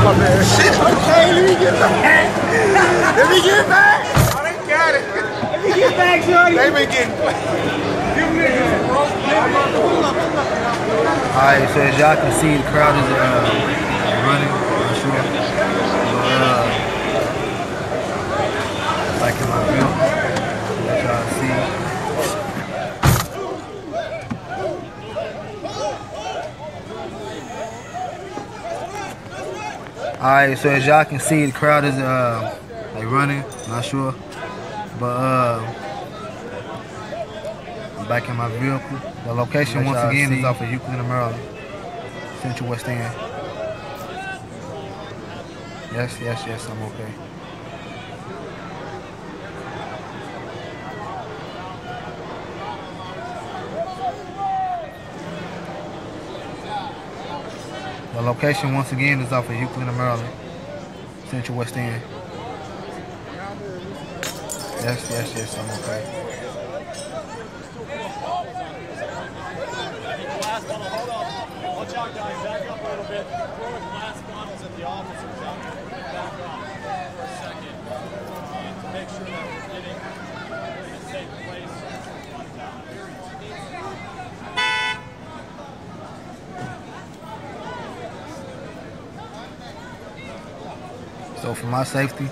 My bad. Shit. Okay, let me get back. Let me get back. Oh, they got it. Let me get back, Shorty. They been getting Alright, so as y'all can see, the crowd is running. I'm sure. Like in my view, let y'all see. Alright, so as y'all can see, the crowd is like running. Not sure, but I'm back in my vehicle. The location once again is off of Euclid and Maryland, Central West End. Yes, I'm okay. The location once again is off of Euclid and Maryland, Central West End. Yes, I'm okay. Watch out, guys. Back up a little bit. Throwing glass bottles at the officers out there. Back off for a second. And to make sure that we're getting in a safe place. So for my safety,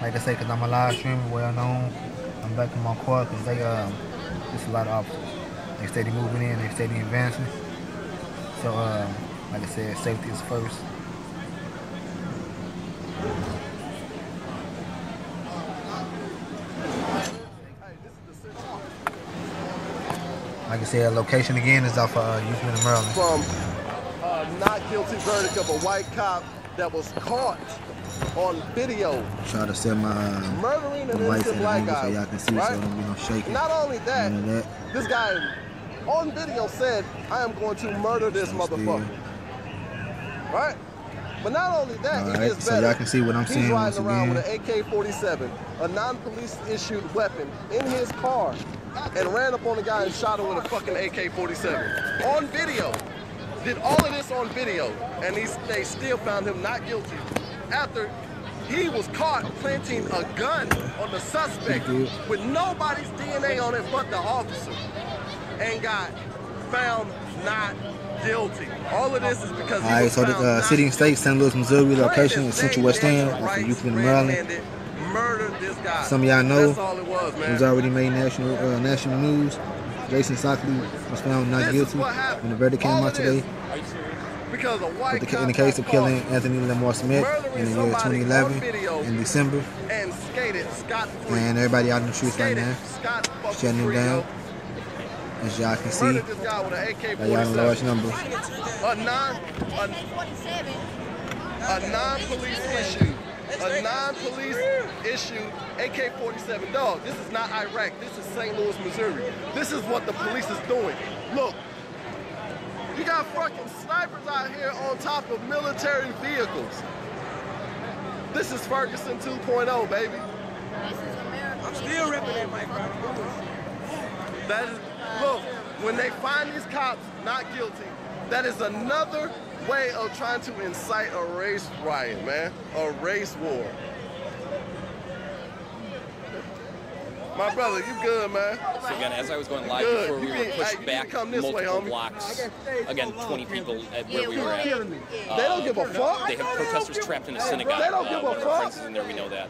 like I say, because I'm a live streamer, well known, I'm back in my car because they, there's a lot of officers. They steady moving in, they steady advancing. So, like I said, safety is first. Like I said, location again is off of Euclid and Maryland. From not guilty verdict of a white cop that was caught on video. Try to set my murdering an lights innocent black guy. So y'all can see, right? So don't be no shaking. Not only that, this guy on video said, "I am going to murder this motherfucker." Right? But not only that, it gets better. So y'all can see what I'm saying. He's riding around with an AK-47, a non-police issued weapon in his car, and ran up on the guy and shot him with a fucking AK-47 on video. Did all of this on video, and they still found him not guilty after he was caught planting a gun on the suspect with nobody's DNA on it but the officer, and got found not guilty. All of this is because he was so the city and state, St. Louis, Missouri, location is Central West End, Euclid and Maryland. Murdered this guy. Some of y'all know that's all it was, man. It was already made national news. Jason Sockley was found not guilty when the verdict came out today. Because a white in the case of killing Anthony Lamar Smith in the year 2011 in December, and skated scot-free. And everybody out in the streets right now, shutting him down. As y'all can see, y'all in large numbers. A non-police issued AK-47. Dog, this is not Iraq. This is St. Louis, Missouri. This is what the police is doing. Look, you got fucking snipers out here on top of military vehicles. This is Ferguson 2.0, baby. This is America. I'm still ripping it, Mike. That is, look, when they find these cops not guilty, that is another way of trying to incite a race riot, man. A race war. My brother, you good, man? So again, as I was going live before, we were pushed back multiple blocks. Again, 20 people at where we were at. They don't give a fuck. They have protesters trapped in a synagogue. They don't give a fuck. In there, we know that.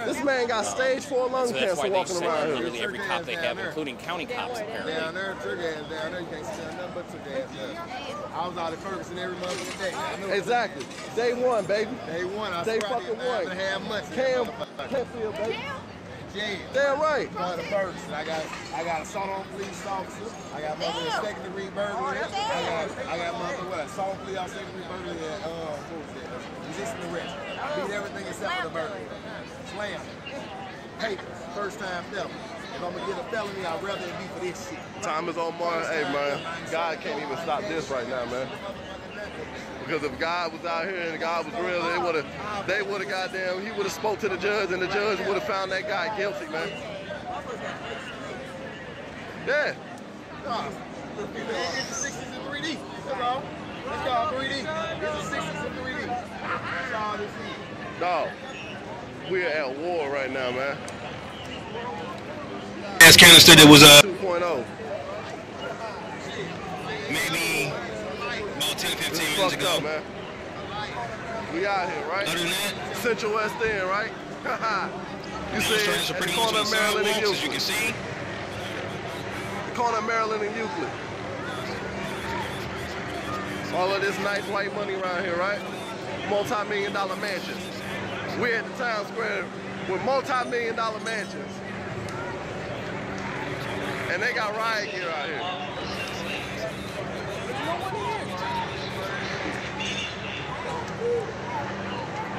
This man got stage 4 lung cancer walking around here. Nearly every cop they have, including county cops, apparently. Down there, trigger gas down there, you can't see nothing but trigger gas. I was out at Ferguson every motherfucking day. Exactly. Day one, baby. Day one. I Day fucking one. Cam Canfield, baby. Damn right. Going to Ferguson. I got assault on police officer. I got mother second degree burglary. I got mother what? Assault on police officer, second degree burglary. What was that? Resisting arrest. I beat everything except for the burglary. Slam. Papers. First time felony. If I'm gonna get a felony, I'd rather it be for this shit. Time is on Mars. Hey man, God can't even stop this right now, man. Because if God was out here and God was real, they would have goddamn, he would have spoke to the judge and the judge would have found that guy guilty, man. Yeah. It's the 60s in 3D. That's all. Let's go 3D. It's the 60s in 3D. Dog, we're at war right now, man. Gas canister that was 2.0. maybe about 10, 15 minutes Fucked ago. up, man. We out here, right? Other than that, Central West End, right? You see demonstrators it are at the pretty much corner on of the Maryland and sidewalks, as you Euclid. can see. The corner of Maryland and Euclid. All of this nice white money around here, right? Multi-million-dollar mansions. We're at the Times Square with multi-million-dollar mansions. And they got riot gear out here.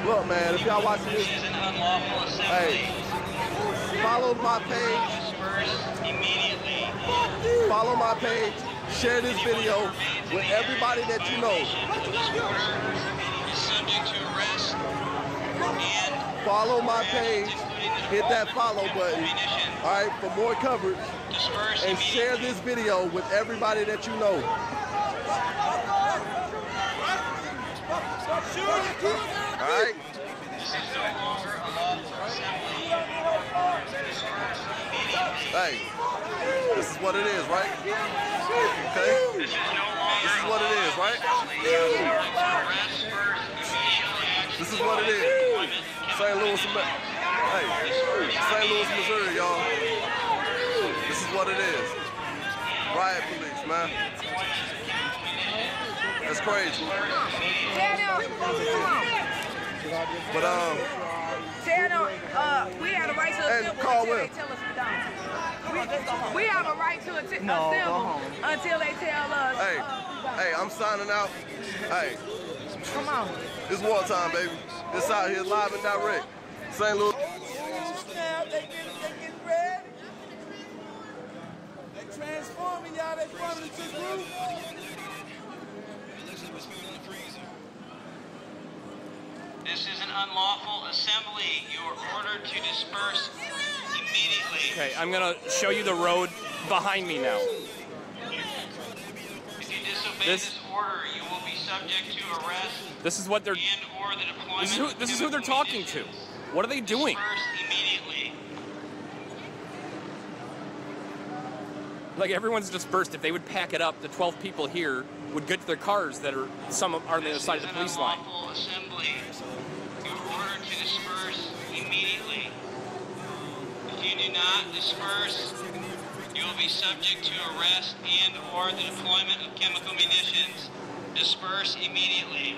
Look, man, if y'all watching this, hey, follow my page. Follow my page. Share this video with everybody that you know. Follow my page. Hit that follow button. All right, for more coverage. And share this video with everybody that you know. All right. Hey, this is what it is, right? Okay? This is what it is, right? This is what it is. St. Louis, hey, St. Louis, Missouri, y'all. This is what it is. Riot police, man. That's crazy. But we have a right to assemble until they tell us we don't. We have a right to assemble until they tell us. Hey, I'm signing out. Hey, come on. It's wartime, baby. It's out here live and direct. St. Louis. They getting ready. They transforming y'all. They forming into group. This is an unlawful assembly. You are ordered to disperse immediately. Okay, I'm gonna show you the road behind me now. If you disobey this order, you will be subject to arrest. This is what they're. And/or the deployment. This is who they're talking to. What are they doing? Disperse immediately. Like everyone's dispersed. If they would pack it up, the 12 people here would get to their cars that are some are on the other side of the police line. Assembly. You are ordered to disperse immediately. If you do not disperse, you will be subject to arrest and/or the deployment of chemical munitions. Disperse immediately.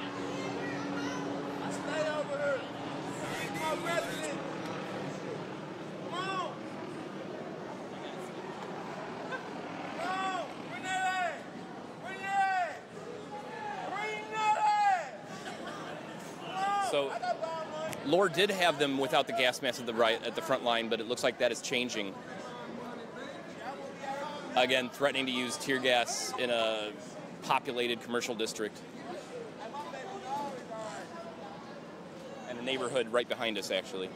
Stay over here. My resident. Come on. Come on. Bring that ass. Bring that ass. Bring that ass. So, Lord did have them without the gas mask at the front line, but it looks like that is changing. Again, threatening to use tear gas in a populated commercial district. And a neighborhood right behind us, actually.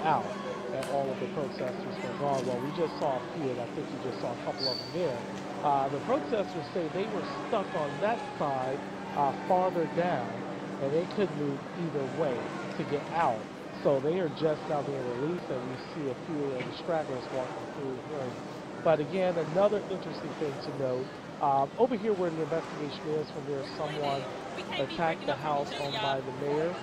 out at all of the protesters going on. Well, we just saw a few, and I think you just saw a couple of them there. The protesters say they were stuck on that side farther down, and they couldn't move either way to get out. So they are just now being released, and we see a few of the stragglers walking through here. But again, another interesting thing to note, over here where the investigation is, when there's someone attacked the house owned by the mayor,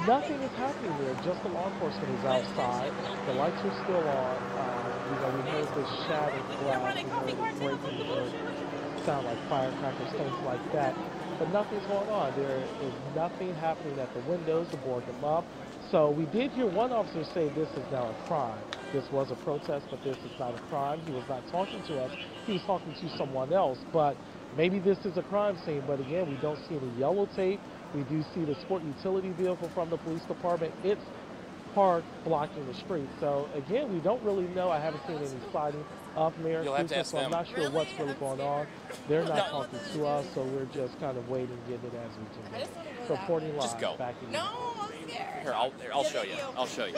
nothing is happening there. Just the law enforcement is outside. The lights are still on. We heard this shattered glass. We heard breaking, sound like firecrackers, things like that. But nothing's going on. There is nothing happening at the windows to board them up. So we did hear one officer say this is now a crime. This was a protest, but this is not a crime. He was not talking to us. He was talking to someone else. But maybe this is a crime scene. But again, we don't see any yellow tape. We do see the sport utility vehicle from the police department. It's parked blocking the street. So again, we don't really know. I haven't seen any sighting of Mayor Sousa, so I'm not sure what's really going on. They're not talking to us, so we're just kind of waiting, getting it as we can. Reporting live. Just go. Back in Here, I'll show you. I'll show you.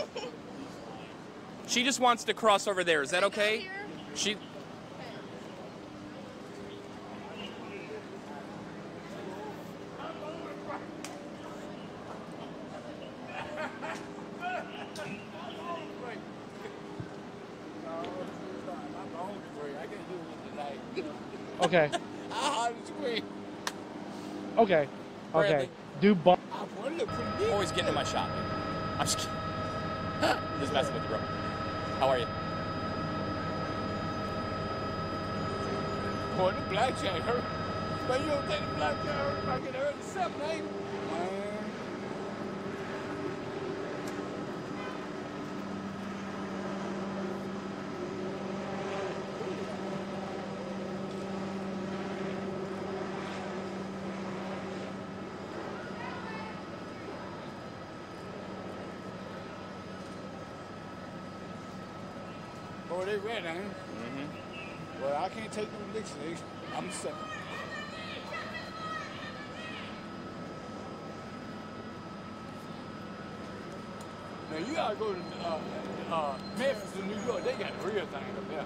She just wants to cross over there. Is that okay? She. Okay. Okay. Okay. Do always getting in my shot, dude. I'm just kidding. Just messing with you, bro. How are you? Boy, the blackjack hurt. But you don't think the blackjack hurt if I get hurt in 7, 8? Oh, they red, ain't it? Mm-hmm. Well, I can't take no licks. I'm set. Now, you gotta go to Memphis and New York. They got the real thing up there.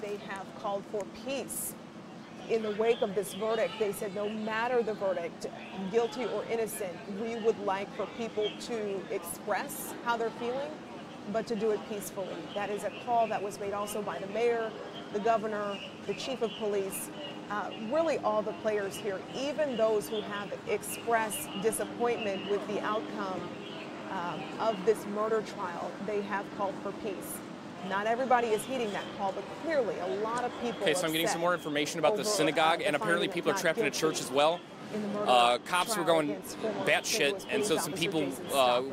They have called for peace. In the wake of this verdict, they said no matter the verdict, guilty or innocent, we would like for people to express how they're feeling, but to do it peacefully. That is a call that was made also by the mayor, the governor, the chief of police, really all the players here, even those who have expressed disappointment with the outcome of this murder trial. They have called for peace. Not everybody is heeding that call, but clearly a lot of people. Okay, so I'm getting some more information about the synagogue, and apparently people are trapped in a church as well. Cops were going batshit, and so some people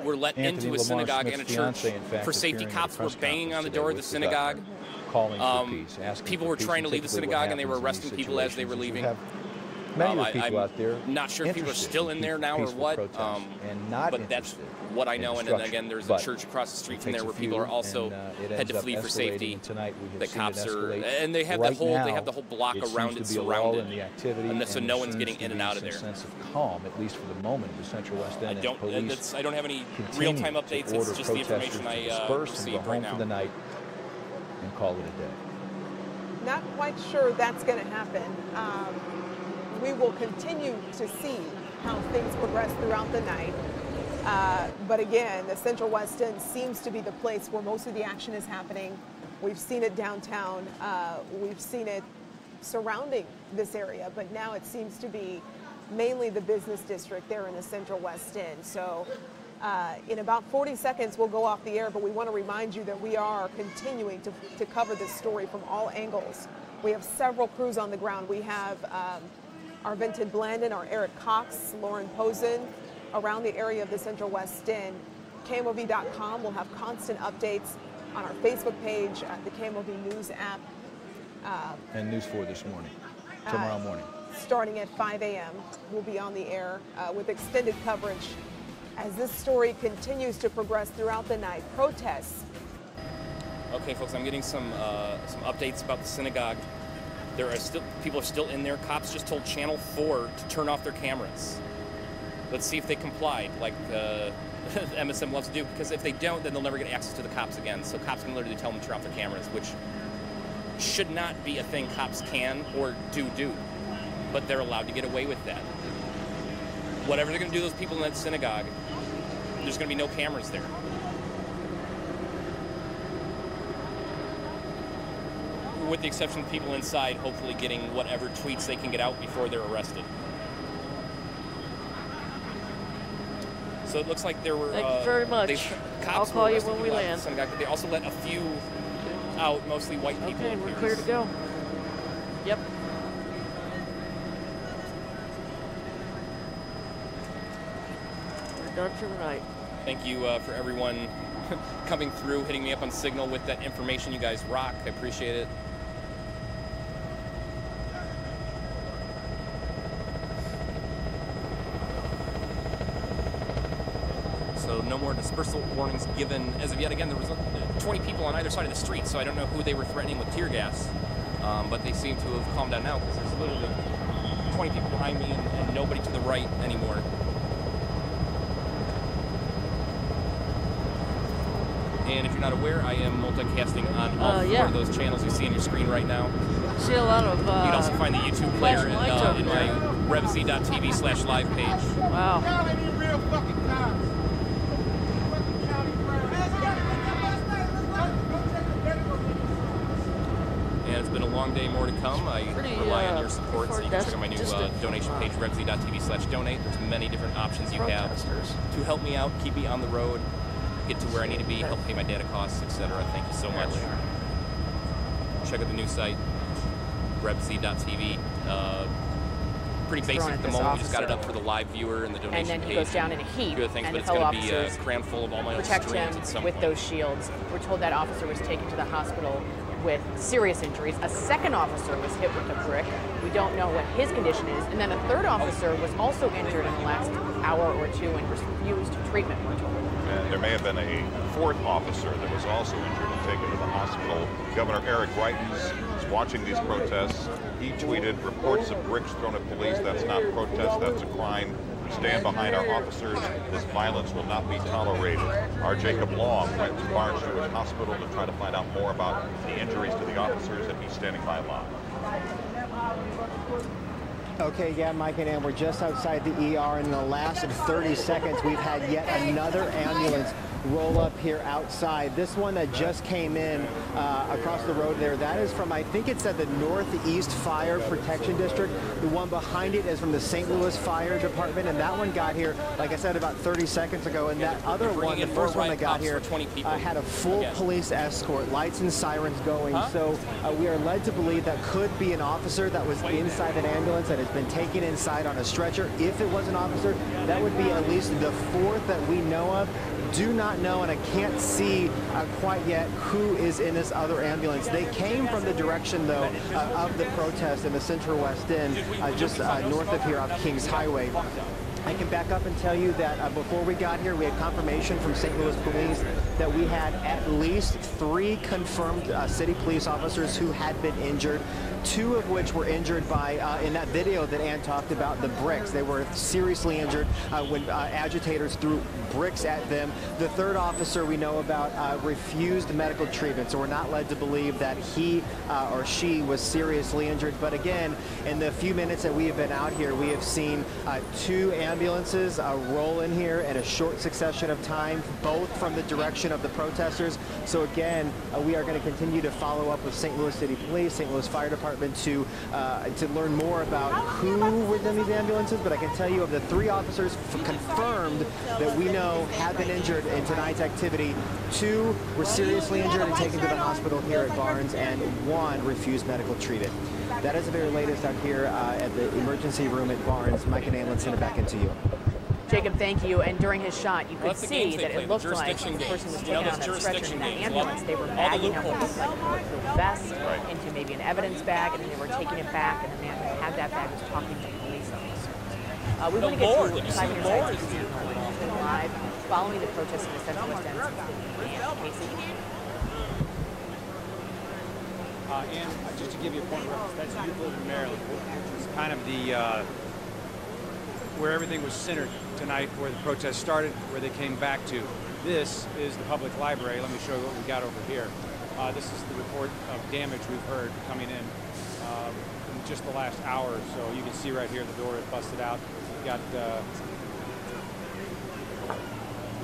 were let into a synagogue and a church for safety. Cops were banging on the door of the synagogue. Calling for peace, people were trying to leave the synagogue, and they were arresting people as they were leaving. Many of the people out there I'm not sure if people are still in there now or what, and not but that's what I know. And then again, there's a church across the street from there where people are also had to flee for safety. The cops are, and they have the whole block around it surrounded, and so no one's getting in and out of there. Sense of calm, at least for the moment, in the Central West End. I don't have any real-time updates. It's just the information I received right now. For the night and call it a day. Not quite sure that's going to happen. We will continue to see how things progress throughout the night. But again, the Central West End seems to be the place where most of the action is happening. We've seen it downtown. We've seen it surrounding this area, but now it seems to be mainly the business district there in the Central West End. So in about 40 seconds, we'll go off the air, but we want to remind you that we are continuing to cover this story from all angles. We have several crews on the ground. We have our Vinton Blandon, our Eric Cox, Lauren Posen, around the area of the Central West End. KMOV.com will have constant updates on our Facebook page, the KMOV News app. And News 4 this morning, tomorrow morning. Starting at 5 a.m., we'll be on the air with extended coverage as this story continues to progress throughout the night. Protests. Okay, folks, I'm getting some updates about the synagogue. People are still in there. Cops just told Channel 4 to turn off their cameras. Let's see if they complied, like MSM loves to do, because if they don't, then they'll never get access to the cops again. So cops can literally tell them to turn off their cameras, which should not be a thing cops can or do, but they're allowed to get away with that. Whatever they're going to do to those people in that synagogue, there's going to be no cameras there. With the exception of people inside, hopefully getting whatever tweets they can get out before they're arrested. So it looks like there were... Thank you very much. I'll call you when we land. But they also let a few out, mostly white people. Okay, we're clear to go. Yep. We're done for the night. Thank you for everyone coming through, hitting me up on Signal with that information. You guys rock. I appreciate it. So no more dispersal warnings given as of yet. Again, there was 20 people on either side of the street, so I don't know who they were threatening with tear gas. But they seem to have calmed down now because there's literally 20 people behind me and nobody to the right anymore. And if you're not aware, I am multicasting on all four of those channels you see on your screen right now. See a lot of you can also find the YouTube player in my revz.tv/live page. Wow. And it's been a long day, more to come. I rely on your support, so you can check out my new donation page, revz.tv/donate. There's many different options you have to help me out, keep me on the road, get to where I need to be, help pay my data costs, etc. Thank you so much. Check out the new site, revz.tv. Pretty basic at the moment. We just got it up for the live viewer and the donation page. And then he goes down in a heap, things, and but the it's fellow going to be officers crammed full of all my own protect streams him at some with point. those shields. We're told that officer was taken to the hospital with serious injuries. A second officer was hit with a brick. We don't know what his condition is. And then a third officer was also injured in the last hour or two and refused treatment, we're told. And there may have been a fourth officer that was also injured and taken to the hospital. Governor Eric Greitens is watching these protests. He tweeted, reports of bricks thrown at police. That's not protest, that's a crime. We stand behind our officers. This violence will not be tolerated. Our Jacob Long went to Barnes Jewish Hospital to try to find out more about the injuries to the officers, and he's standing by live. Okay, yeah, Mike and Ann, we're just outside the ER. In the last 30 seconds, we've had yet another ambulance roll up here outside. This one that just came in across the road there, that is from, I think it's at the Northeast Fire Protection District. The one behind it is from the St. Louis Fire Department, and that one got here, like I said, about 30 seconds ago. And that other one, the first one that got here, had a full police escort, lights and sirens going. So we are led to believe that could be an officer that was inside an ambulance that has been taken inside on a stretcher. If it was an officer, that would be at least the fourth that we know of. do not know, and I can't see quite yet who is in this other ambulance. They came from the direction, though, of the protest in the Central West End, just north of here off Kings Highway. I can back up and tell you that before we got here, we had confirmation from St. Louis Police that we had at least 3 confirmed city police officers who had been injured, 2 of which were injured by, in that video that Ann talked about, the bricks. They were seriously injured when agitators threw bricks at them. The 3rd officer we know about refused medical treatment, so we're not led to believe that he or she was seriously injured. But again, in the few minutes that we have been out here, we have seen 2 ambulances roll in here in a short succession of time, both from the direction of the protesters. So again, we are going to continue to follow up with St. Louis City Police, St. Louis Fire Department to learn more about who were in these ambulances. But I can tell you of the 3 officers confirmed that we know have been injured in tonight's activity, 2 were seriously injured and taken to the hospital here at Barnes, and 1 refused medical treatment. That is the very latest out here at the emergency room at Barnes. Mike and Alan, send it back into you. Jacob, thank you. And during his shot, you could see that it looked like the person was taken on that stretcher in that ambulance. They were bagging up with like a vest into maybe an evidence bag, and then they were taking it back, and the man who had that bag was talking to the police officers. We want to get to 5 minutes live following the protest in the Central West End. Casey. And just to give you a point of reference, that's Euclid, Maryland, which is kind of the where everything was centered tonight, where the protest started, where they came back to. This is the public library. Let me show you what we got over here. This is the report of damage we've heard coming in just the last hour or so. You can see right here the door is busted out. We've got.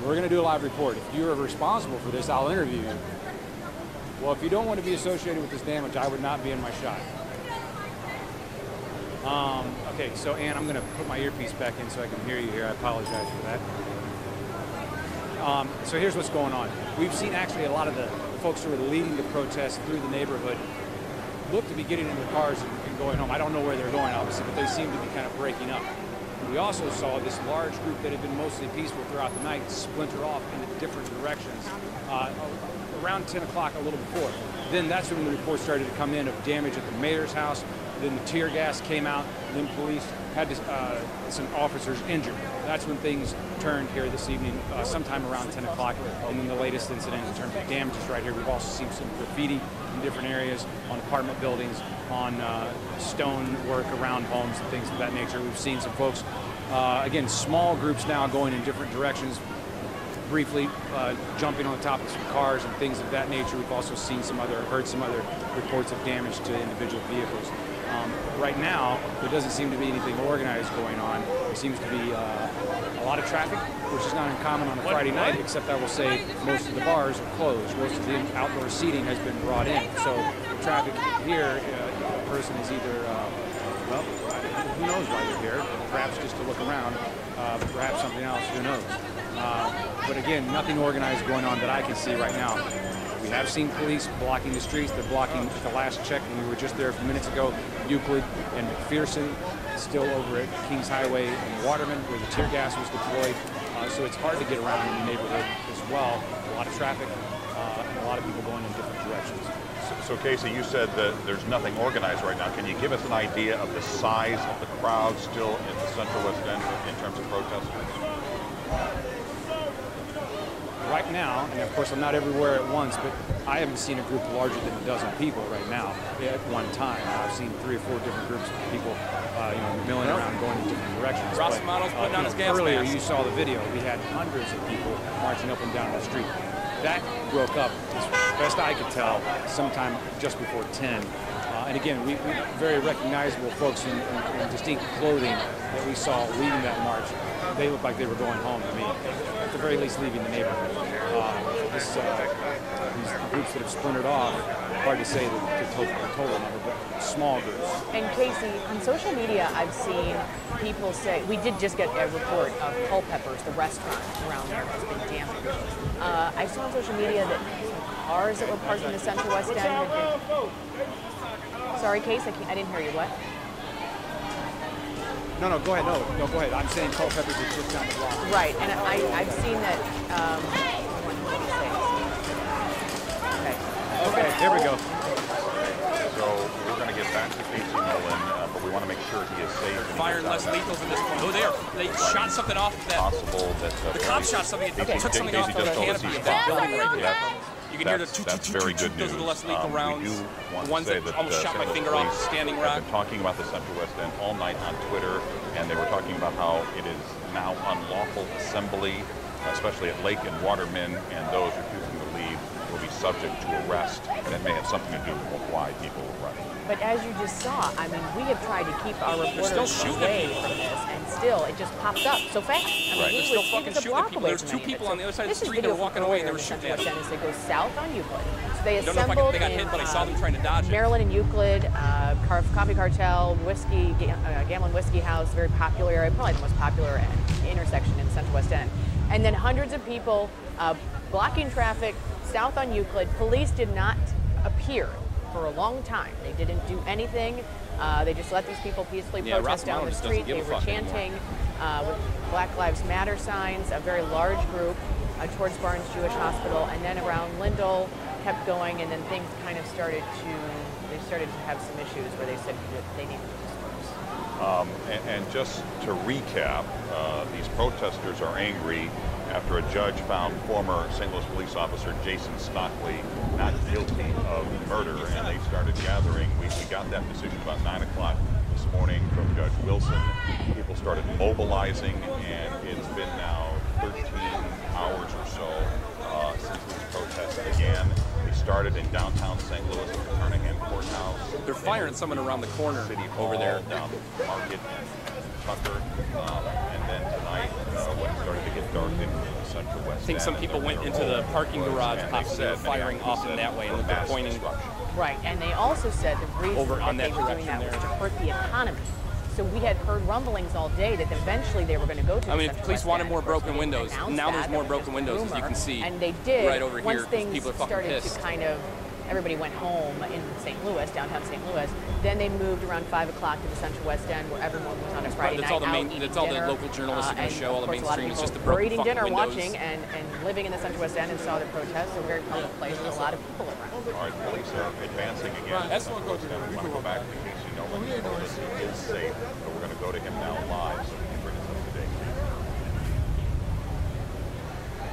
We're going to do a live report. If you're responsible for this, I'll interview you. Well, if you don't want to be associated with this damage, I would not be in my shot. Okay, so Ann, I'm going to put my earpiece back in so I can hear you here. I apologize for that. So here's what's going on. We've seen actually a lot of the folks who are leading the protest through the neighborhood look to be getting in their cars and going home. I don't know where they're going, obviously, but they seem to be kind of breaking up. We also saw this large group that had been mostly peaceful throughout the night splinter off into different directions around 10 o'clock, a little before. Then that's when the reports started to come in of damage at the mayor's house. Then the tear gas came out. Then police had some officers injured. That's when things turned here this evening, sometime around 10 o'clock. And then the latest incident in terms of damages right here. We've also seen some graffiti in different areas on apartment buildings, on stone work around homes and things of that nature. We've seen some folks, again, small groups now going in different directions, briefly jumping on the top of some cars and things of that nature. We've also seen heard some other reports of damage to individual vehicles. Right now, there doesn't seem to be anything organized going on. There seems to be a lot of traffic, which is not uncommon on a Friday night, except I will say most of the bars are closed. Most of the outdoor seating has been brought in. So the traffic here, a person is either, well, who knows why they're here, perhaps just to look around, perhaps something else, who knows. But again, nothing organized going on that I can see right now. We have seen police blocking the streets. They're blocking, at the last check, when we were just there a few minutes ago, Euclid and McPherson, still over at Kings Highway and Waterman, where the tear gas was deployed. So it's hard to get around in the neighborhood as well. A lot of traffic and a lot of people going in different directions. So Casey, you said that there's nothing organized right now. Can you give us an idea of the size of the crowd still in the Central West End in terms of protesters? Right now, and of course I'm not everywhere at once, but I haven't seen a group larger than a dozen people right now at one time. I've seen 3 or 4 different groups of people, milling around, going in different directions. Rossimono's putting on his gas earlier, mask. you saw the video. We had hundreds of people marching up and down the street. That broke up, as best I could tell, sometime just before 10. And again, we very recognizable folks in distinct clothing that we saw leading that march. They looked like they were going home to me, at the very least leaving the neighborhood. These groups that have splintered off, hard to say the total number, but small groups. And Casey, on social media, I've seen people say, we did just get a report of Culpeppers, the restaurant around there has been damaged. I saw on social media that cars that were parked in the Central West End had been... Sorry, Casey, I didn't hear you. What? No, go ahead. No, go ahead. I'm saying Culpeper's is just down the block. Right, and I've seen that. Okay, there we go. So we're going to get back to Casey Nolan, but we want to make sure he is safe. Firing less lethals at this point. Oh, they shot something off of that. Possible that the cops shot something. They took something off of the canopy of that building right there. You can hear the that's very good news. Those are the less lethal rounds. We do want the ones to say that almost shot my finger off Standing Rock. I've been talking about the Central West End all night on Twitter, and they were talking about how it is now unlawful assembly, especially at Lake and Waterman, and those refusing to leave will be subject to arrest, and it may have something to do with why people are running. But as you just saw, I mean, we have tried to keep our reporters away from this, and still, it just pops up so fast. I mean, They're still fucking shooting people. There's two people on the other side of the street that were walking away, and they were shooting at them. They go south on Euclid. So they I don't know if they got hit, but I saw them trying to dodge it. Maryland and Euclid, Coffee Cartel, Whiskey, Gamblin' Whiskey House, very popular area, probably the most popular intersection in Central West End. And then hundreds of people blocking traffic south on Euclid. Police did not appear for a long time. They didn't do anything. They just let these people peacefully protest down the street. They were chanting with Black Lives Matter signs, a very large group towards Barnes Jewish Hospital, and then around Lindell, kept going, and then things kind of started to have some issues where they said that they needed to disperse. And just to recap, these protesters are angry after a judge found former St. Louis police officer Jason Stockley not guilty of murder, and they started gathering. We got that decision about 9 o'clock this morning from Judge Wilson. People started mobilizing, and it's been now 13 hours or so since these protests began. They started in downtown St. Louis at the Carnahan Courthouse. They're firing someone around the corner over there. Down Market and Tucker, and then tonight, when it started to get dark in the Central West I think some people went into the parking garage, possibly firing off in that way, and they're pointing. Right, and they also said the reason that they were doing that was to hurt the economy. So we had heard rumblings all day that eventually they were going to go to. I mean, if police wanted more broken windows, now there's more broken windows, as you can see. And they did. Right over here, once things people are fucking started pissed. to kind of, everybody went home in St. Louis, downtown St. Louis. Then they moved around 5 o'clock to the Central West End, where everyone was on a Friday night out eating That's all the dinner. local journalists are going to show. All the mainstream is just the We're broken eating fucking dinner, windows. watching, and living in the Central West End and saw the protests. So a very public place with a lot of people around. All right, police are advancing again. That's what goes to We want to go back to Casey Nolan. He told us he is safe, but we're going to go to him now live so he can bring us up to date.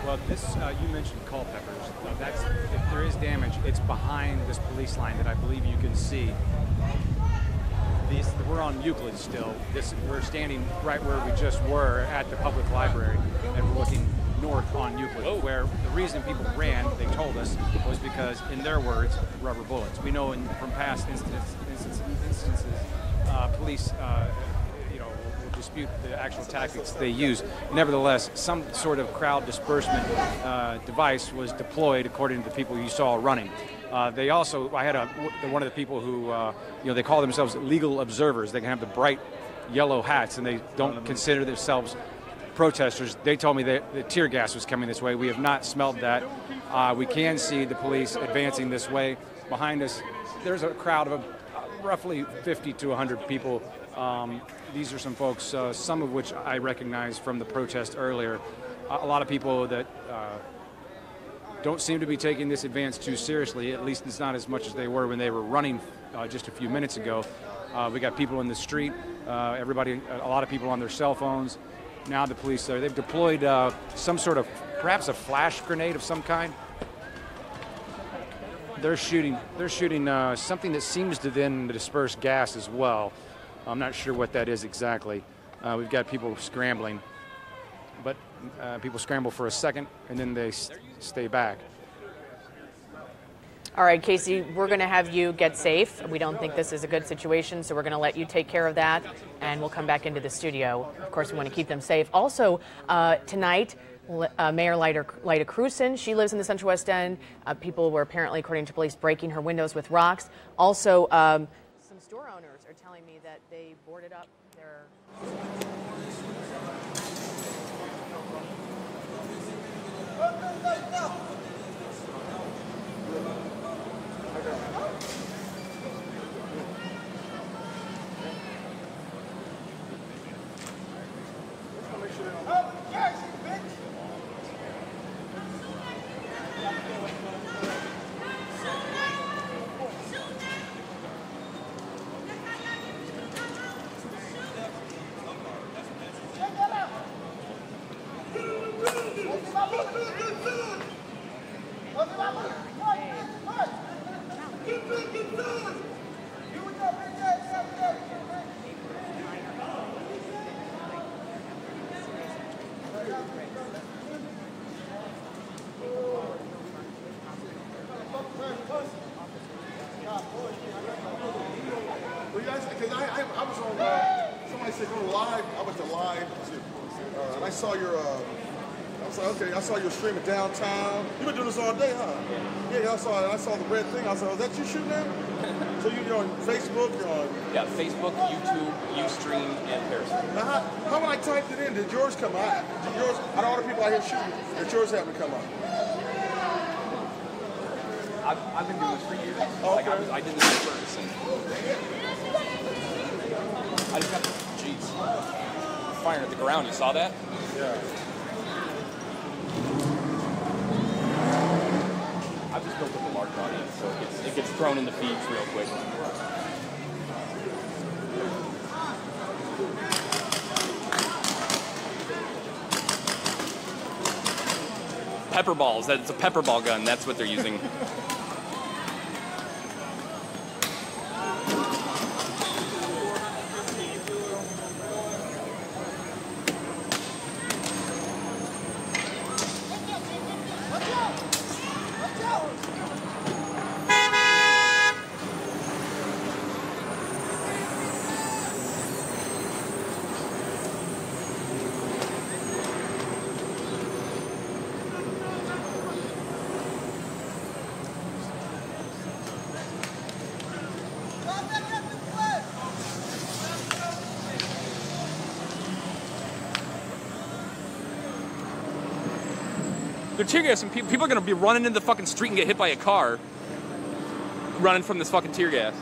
Well, this, you mentioned Culpeper's. That's, if there is damage, it's behind this police line that I believe you can see. We're on Euclid still. We're standing right where we just were at the public library, and we're looking north on Euclid, where the reason people ran, they told us, was because, in their words, rubber bullets. We know from past instances, police will dispute the actual tactics they use. Nevertheless, some sort of crowd disbursement device was deployed, according to the people you saw running. They also, I had one of the people who, they call themselves legal observers. They can have the bright yellow hats, and they don't consider themselves protesters. They told me that the tear gas was coming this way. We have not smelled that. We can see the police advancing this way. Behind us, there's a crowd of roughly 50 to 100 people. These are some folks, some of which I recognize from the protest earlier. A lot of people that don't seem to be taking this advance too seriously. At least it's not as much as they were when they were running just a few minutes ago. We got people in the street, a lot of people on their cell phones. Now the police, they've deployed some sort of, perhaps a flash grenade of some kind. They're shooting something that seems to then disperse gas as well. I'm not sure what that is exactly. We've got people scrambling, but people scramble for a second and then they stay back. All right, Casey, we're going to have you get safe. We don't think this is a good situation, so we're going to let you take care of that, and we'll come back into the studio. Of course, we want to keep them safe. Also, tonight, Mayor Lyda Krewson, she lives in the Central West End. People were apparently, according to police, breaking her windows with rocks. Also, some store owners are telling me that they boarded up their... Because I was on, somebody said go live. I went to live, and I saw your, I was like, okay, I saw you streaming downtown. You've been doing this all day, huh? Yeah, I saw the red thing. I was like, oh, is that you shooting now? So you're on Facebook, you're on... Yeah, Facebook, YouTube, Ustream, and Periscope. Now, how when I typed it in, did yours come out? Did yours, out of all the people I hear shooting, did yours happen to come out? I've been doing this for years. Oh, like okay. I did this first. And I just got the, jeez, firing at the ground. You saw that? Yeah. I've just built up a large audience, so it gets thrown in the feeds real quick. Pepper balls. It's a pepper ball gun. That's what they're using. They're tear gassing people. People are gonna be running into the fucking street and get hit by a car, running from this fucking tear gas.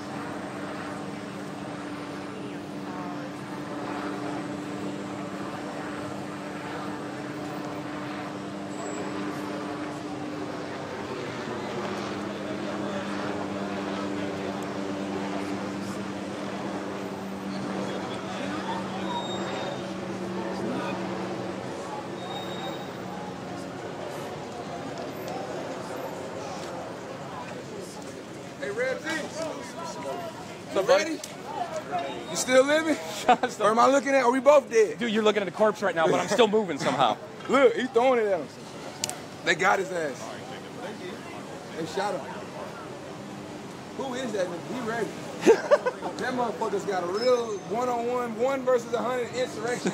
Ready? You still living? Or am I looking at? Are we both dead? Dude, you're looking at a corpse right now, but I'm still moving somehow. Look, he's throwing it at him. They got his ass. They shot him. Who is that nigga? He ready. That motherfucker's got a real one-on-one, 1 versus 100 insurrection.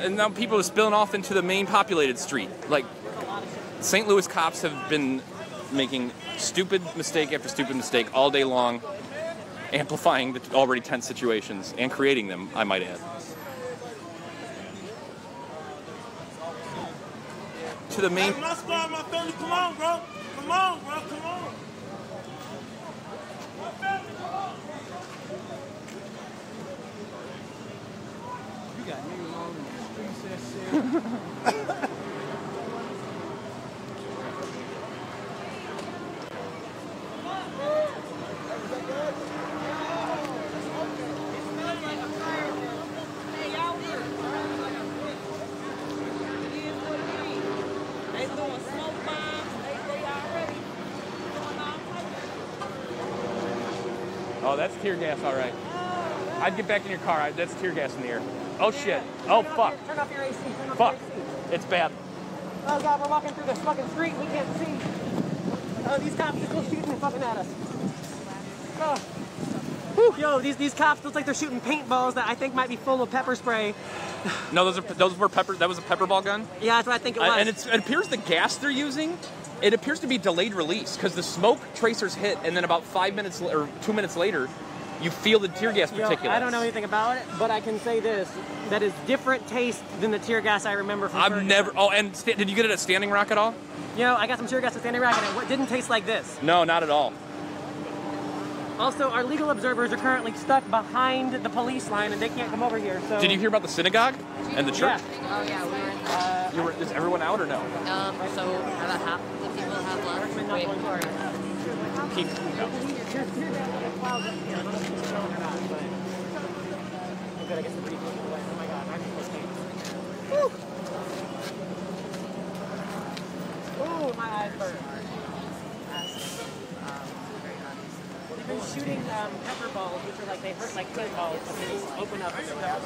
And now people are spilling off into the main populated street. Like, St. Louis cops have been making stupid mistake after stupid mistake all day long, amplifying the already tense situations and creating them, I might add. To the main... Hey, my squad, my family, come on, bro. Come on, bro, come on. My family, come on. You got niggas all in the streets that shit. Oh, that's tear gas, all right. I'd get back in your car. That's tear gas in the air. Oh, shit. Oh, fuck. Turn off your AC. Turn off Fuck. your AC. It's bad. Oh, God, we're walking through this fucking street. We can't see. Oh, these cops are still shooting and fucking at us. Oh. Yo, these cops look like they're shooting paintballs that I think might be full of pepper spray. No, those were pepper. That was a pepper ball gun. Yeah, that's what I think it was. And it appears the gas they're using, it appears to be delayed release because the smoke tracers hit, and then about 5 minutes or 2 minutes later, you feel the tear gas particulates. I don't know anything about it, but I can say this: that is different taste than the tear gas I remember from. I've never. Oh, and did you get it at Standing Rock at all? You know, I got some tear gas at Standing Rock, and it didn't taste like this. No, not at all. Also, our legal observers are currently stuck behind the police line, and they can't come over here. So. Did you hear about the synagogue and the church? Yeah. Oh yeah, we were in Is everyone out or no? so about half the people have left. Wait, Keep no. Oh, my eyes burn. They've been shooting pepper balls, which are like, they hurt like pinballs, but they just open up and go down.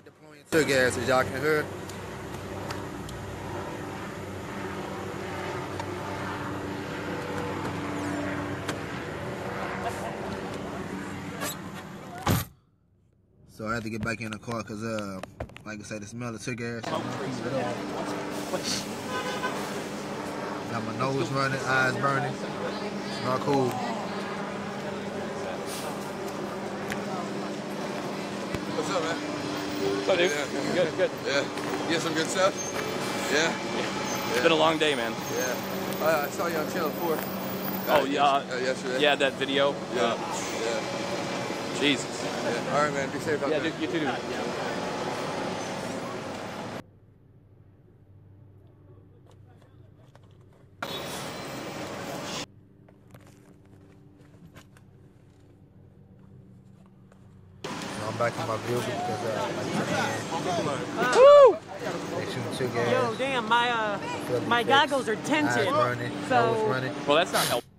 Deploying tear gas, as y'all can hear. So I had to get back in the car because, like I said, the smell of tear gas. Got my nose running, eyes burning. Not cool. What's up, man? What's up, dude? Yeah. Good. Yeah. You get some good stuff? Yeah. It's been a long day, man. Yeah. I saw you on Channel 4. Oh, yeah. Yesterday. Yeah, that video. Yeah. Jesus. Yeah. All right, man. Be safe out there. Yeah, you too, dude. I'm back in my vehicle because they shooting tear gas. Yo, damn, my goggles are tinted. Eyes burning, So nose running. Well, that's not helpful.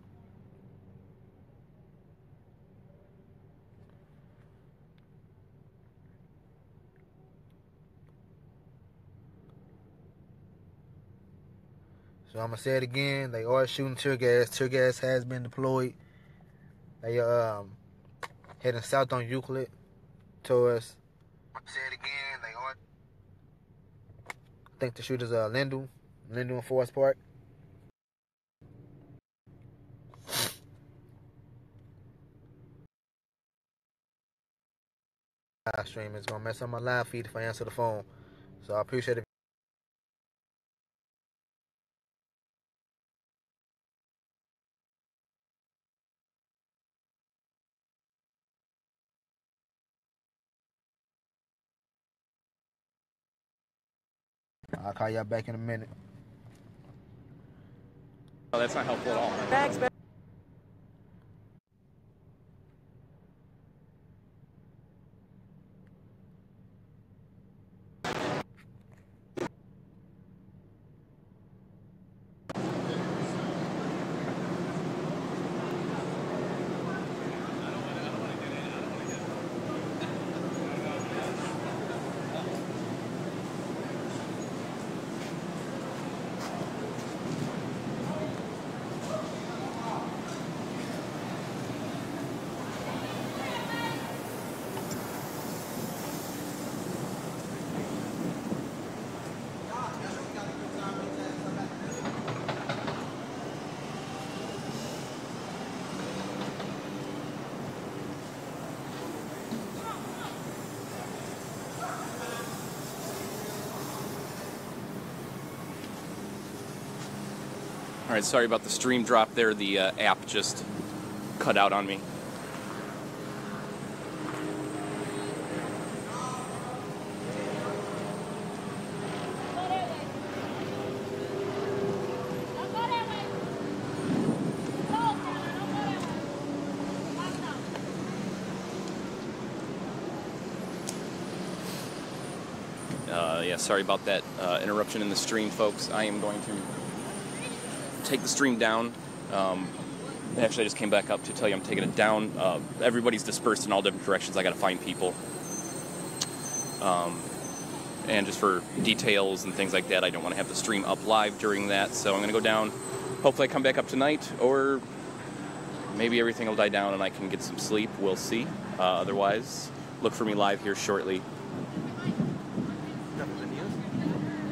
So I'm gonna say it again. They are shooting tear gas. Tear gas has been deployed. They heading south on Euclid towards. Say it again. They are. I think the shooters are Lindo and Forest Park. Live stream is gonna mess up my live feed if I answer the phone. So I appreciate it. I'll call y'all back in a minute. Oh, that's not helpful at all. Thanks, man. All right, sorry about the stream drop there. The app just cut out on me. Yeah, sorry about that interruption in the stream, folks. I am going to take the stream down. Actually, I just came back up to tell you I'm taking it down. Everybody's dispersed in all different directions. I got to find people. And just for details and things like that, I don't want to have the stream up live during that. So I'm going to go down. Hopefully I come back up tonight, or maybe everything will die down and I can get some sleep. We'll see. Otherwise, look for me live here shortly.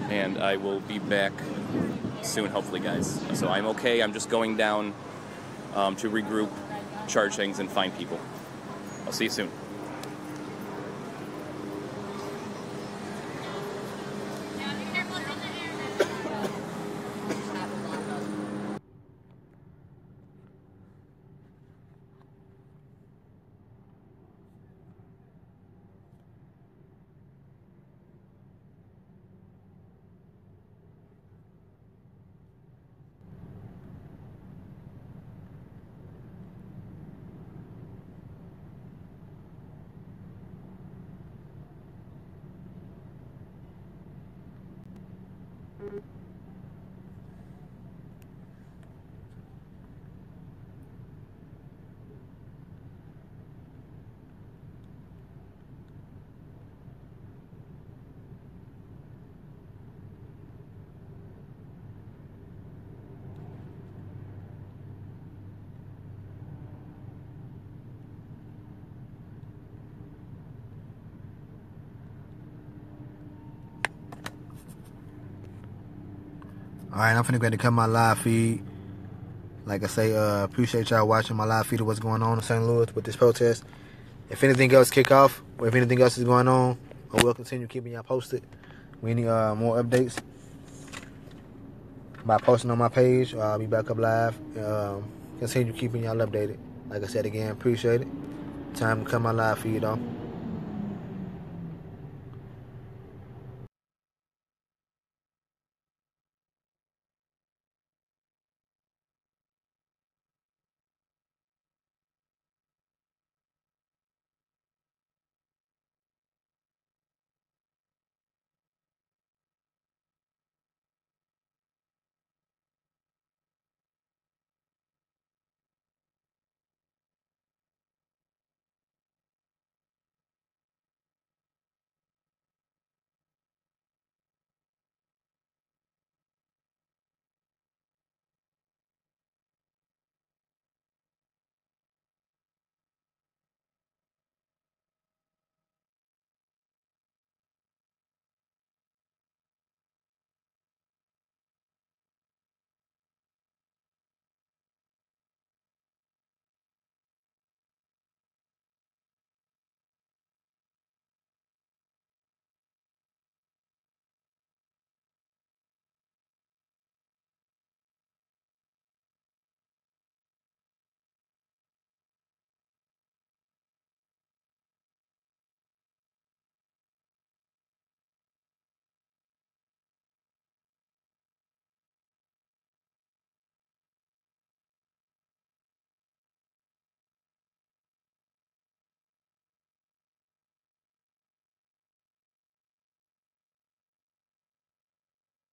And I will be back soon, hopefully, guys. So I'm okay. I'm just going down to regroup, charge things, and find people. I'll see you soon. Alright, I'm finna go ahead and cut my live feed. Like I say, appreciate y'all watching my live feed of what's going on in St. Louis with this protest. If anything else kick off, or if anything else is going on, I will continue keeping y'all posted. We need more updates by posting on my page. I'll be back up live. Continue keeping y'all updated. Like I said again, appreciate it. Time to cut my live feed off.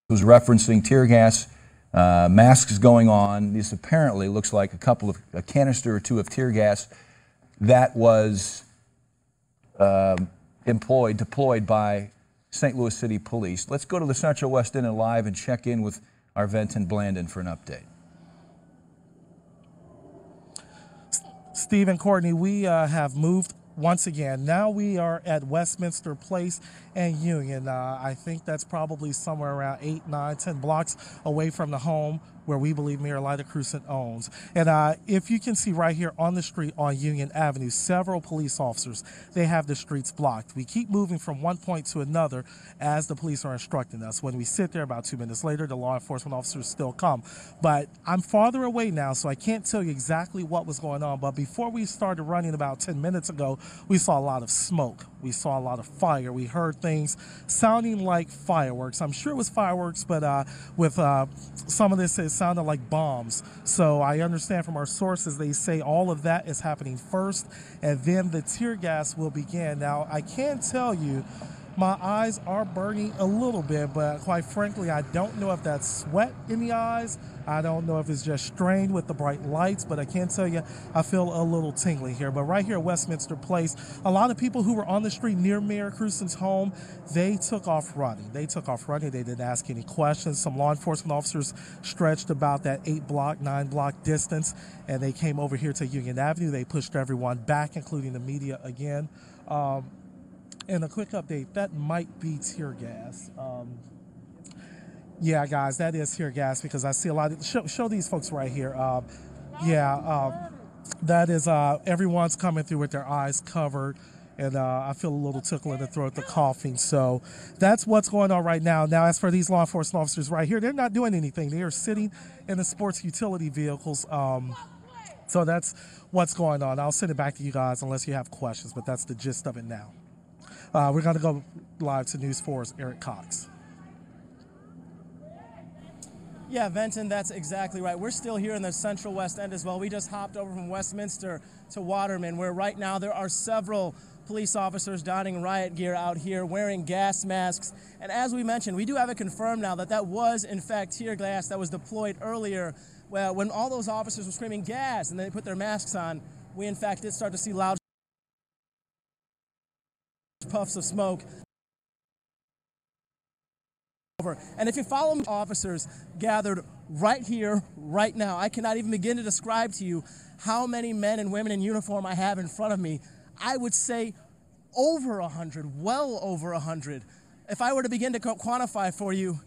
Was referencing tear gas, masks going on. This apparently looks like a canister or two of tear gas that was deployed by St. Louis City Police. Let's go to the Central West End and live and check in with our Venton Blandon for an update. Steve and Courtney, we have moved once again. Now we are at Westminster Place and Union. I think that's probably somewhere around 8, 9, 10 blocks away from the home where we believe Mayor Lyda Krewson owns. And if you can see right here on the street on Union Avenue, several police officers, they have the streets blocked. We keep moving from one point to another as the police are instructing us. When we sit there about 2 minutes later, the law enforcement officers still come. But I'm farther away now, so I can't tell you exactly what was going on. But before we started running about 10 minutes ago, we saw a lot of smoke. We saw a lot of fire. We heard things sounding like fireworks. I'm sure it was fireworks, but with some of this, it sounded like bombs. So I understand from our sources, they say all of that is happening first, and then the tear gas will begin. Now, I can tell you, my eyes are burning a little bit, but quite frankly, I don't know if that's sweat in the eyes. I don't know if it's just strained with the bright lights, but I can tell you I feel a little tingly here. But right here at Westminster Place, a lot of people who were on the street near Mayor Krewson's home, they took off running. They didn't ask any questions. Some law enforcement officers stretched about that 8-block, 9-block distance, and they came over here to Union Avenue. They pushed everyone back, including the media again. And a quick update, that might be tear gas. Yeah, guys, that is tear gas because I see a lot of, show these folks right here. That is, everyone's coming through with their eyes covered, and I feel a little tickle in the throat, the coughing. So that's what's going on right now. Now, as for these law enforcement officers right here, they're not doing anything. They are sitting in the sports utility vehicles. So that's what's going on. I'll send it back to you guys unless you have questions, but that's the gist of it now. We're going to go live to News 4's Eric Cox. Yeah, Venton, that's exactly right. We're still here in the Central West End as well. We just hopped over from Westminster to Waterman, where right now there are several police officers donning riot gear out here, wearing gas masks. And as we mentioned, we do have it confirmed now that that was, in fact, tear gas that was deployed earlier. Well, when all those officers were screaming gas and they put their masks on, we, in fact, did start to see loud puffs of smoke. And if you follow officers gathered right here, right now, I cannot even begin to describe to you how many men and women in uniform I have in front of me. I would say over 100, well over 100. If I were to begin to quantify for you,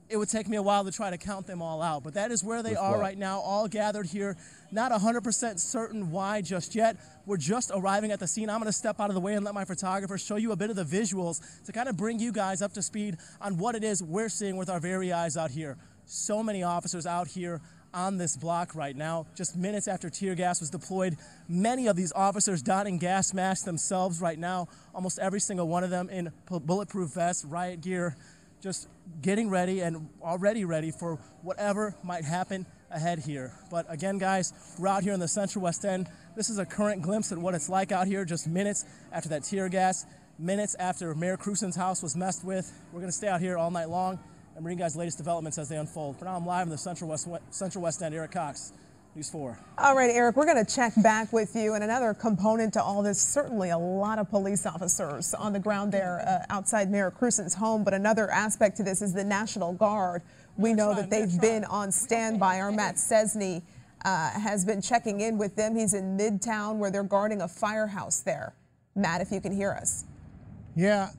it would take me a while to try to count them all out. But that is where they are right now, all gathered here. Not 100% certain why just yet. We're just arriving at the scene. I'm going to step out of the way and let my photographer show you a bit of the visuals to kind of bring you guys up to speed on what it is we're seeing with our very eyes out here. So many officers out here on this block right now, just minutes after tear gas was deployed. Many of these officers donning gas masks themselves right now, almost every single one of them in bulletproof vests, riot gear, just getting ready and already ready for whatever might happen ahead here. But again, guys, we're out here in the Central West End. This is a current glimpse at what it's like out here just minutes after that tear gas, minutes after Mayor Crusen's house was messed with. We're going to stay out here all night long and bring you guys the latest developments as they unfold. For now, I'm live in the Central West End. Eric Cox, News 4. All right, Eric, we're going to check back with you. And another component to all this, certainly a lot of police officers on the ground there outside Mayor Crusen's home. But another aspect to this is the National Guard. We know that they've been on standby. Our Matt Cesny has been checking in with them. He's in Midtown where they're guarding a firehouse there. Matt, if you can hear us. Yeah,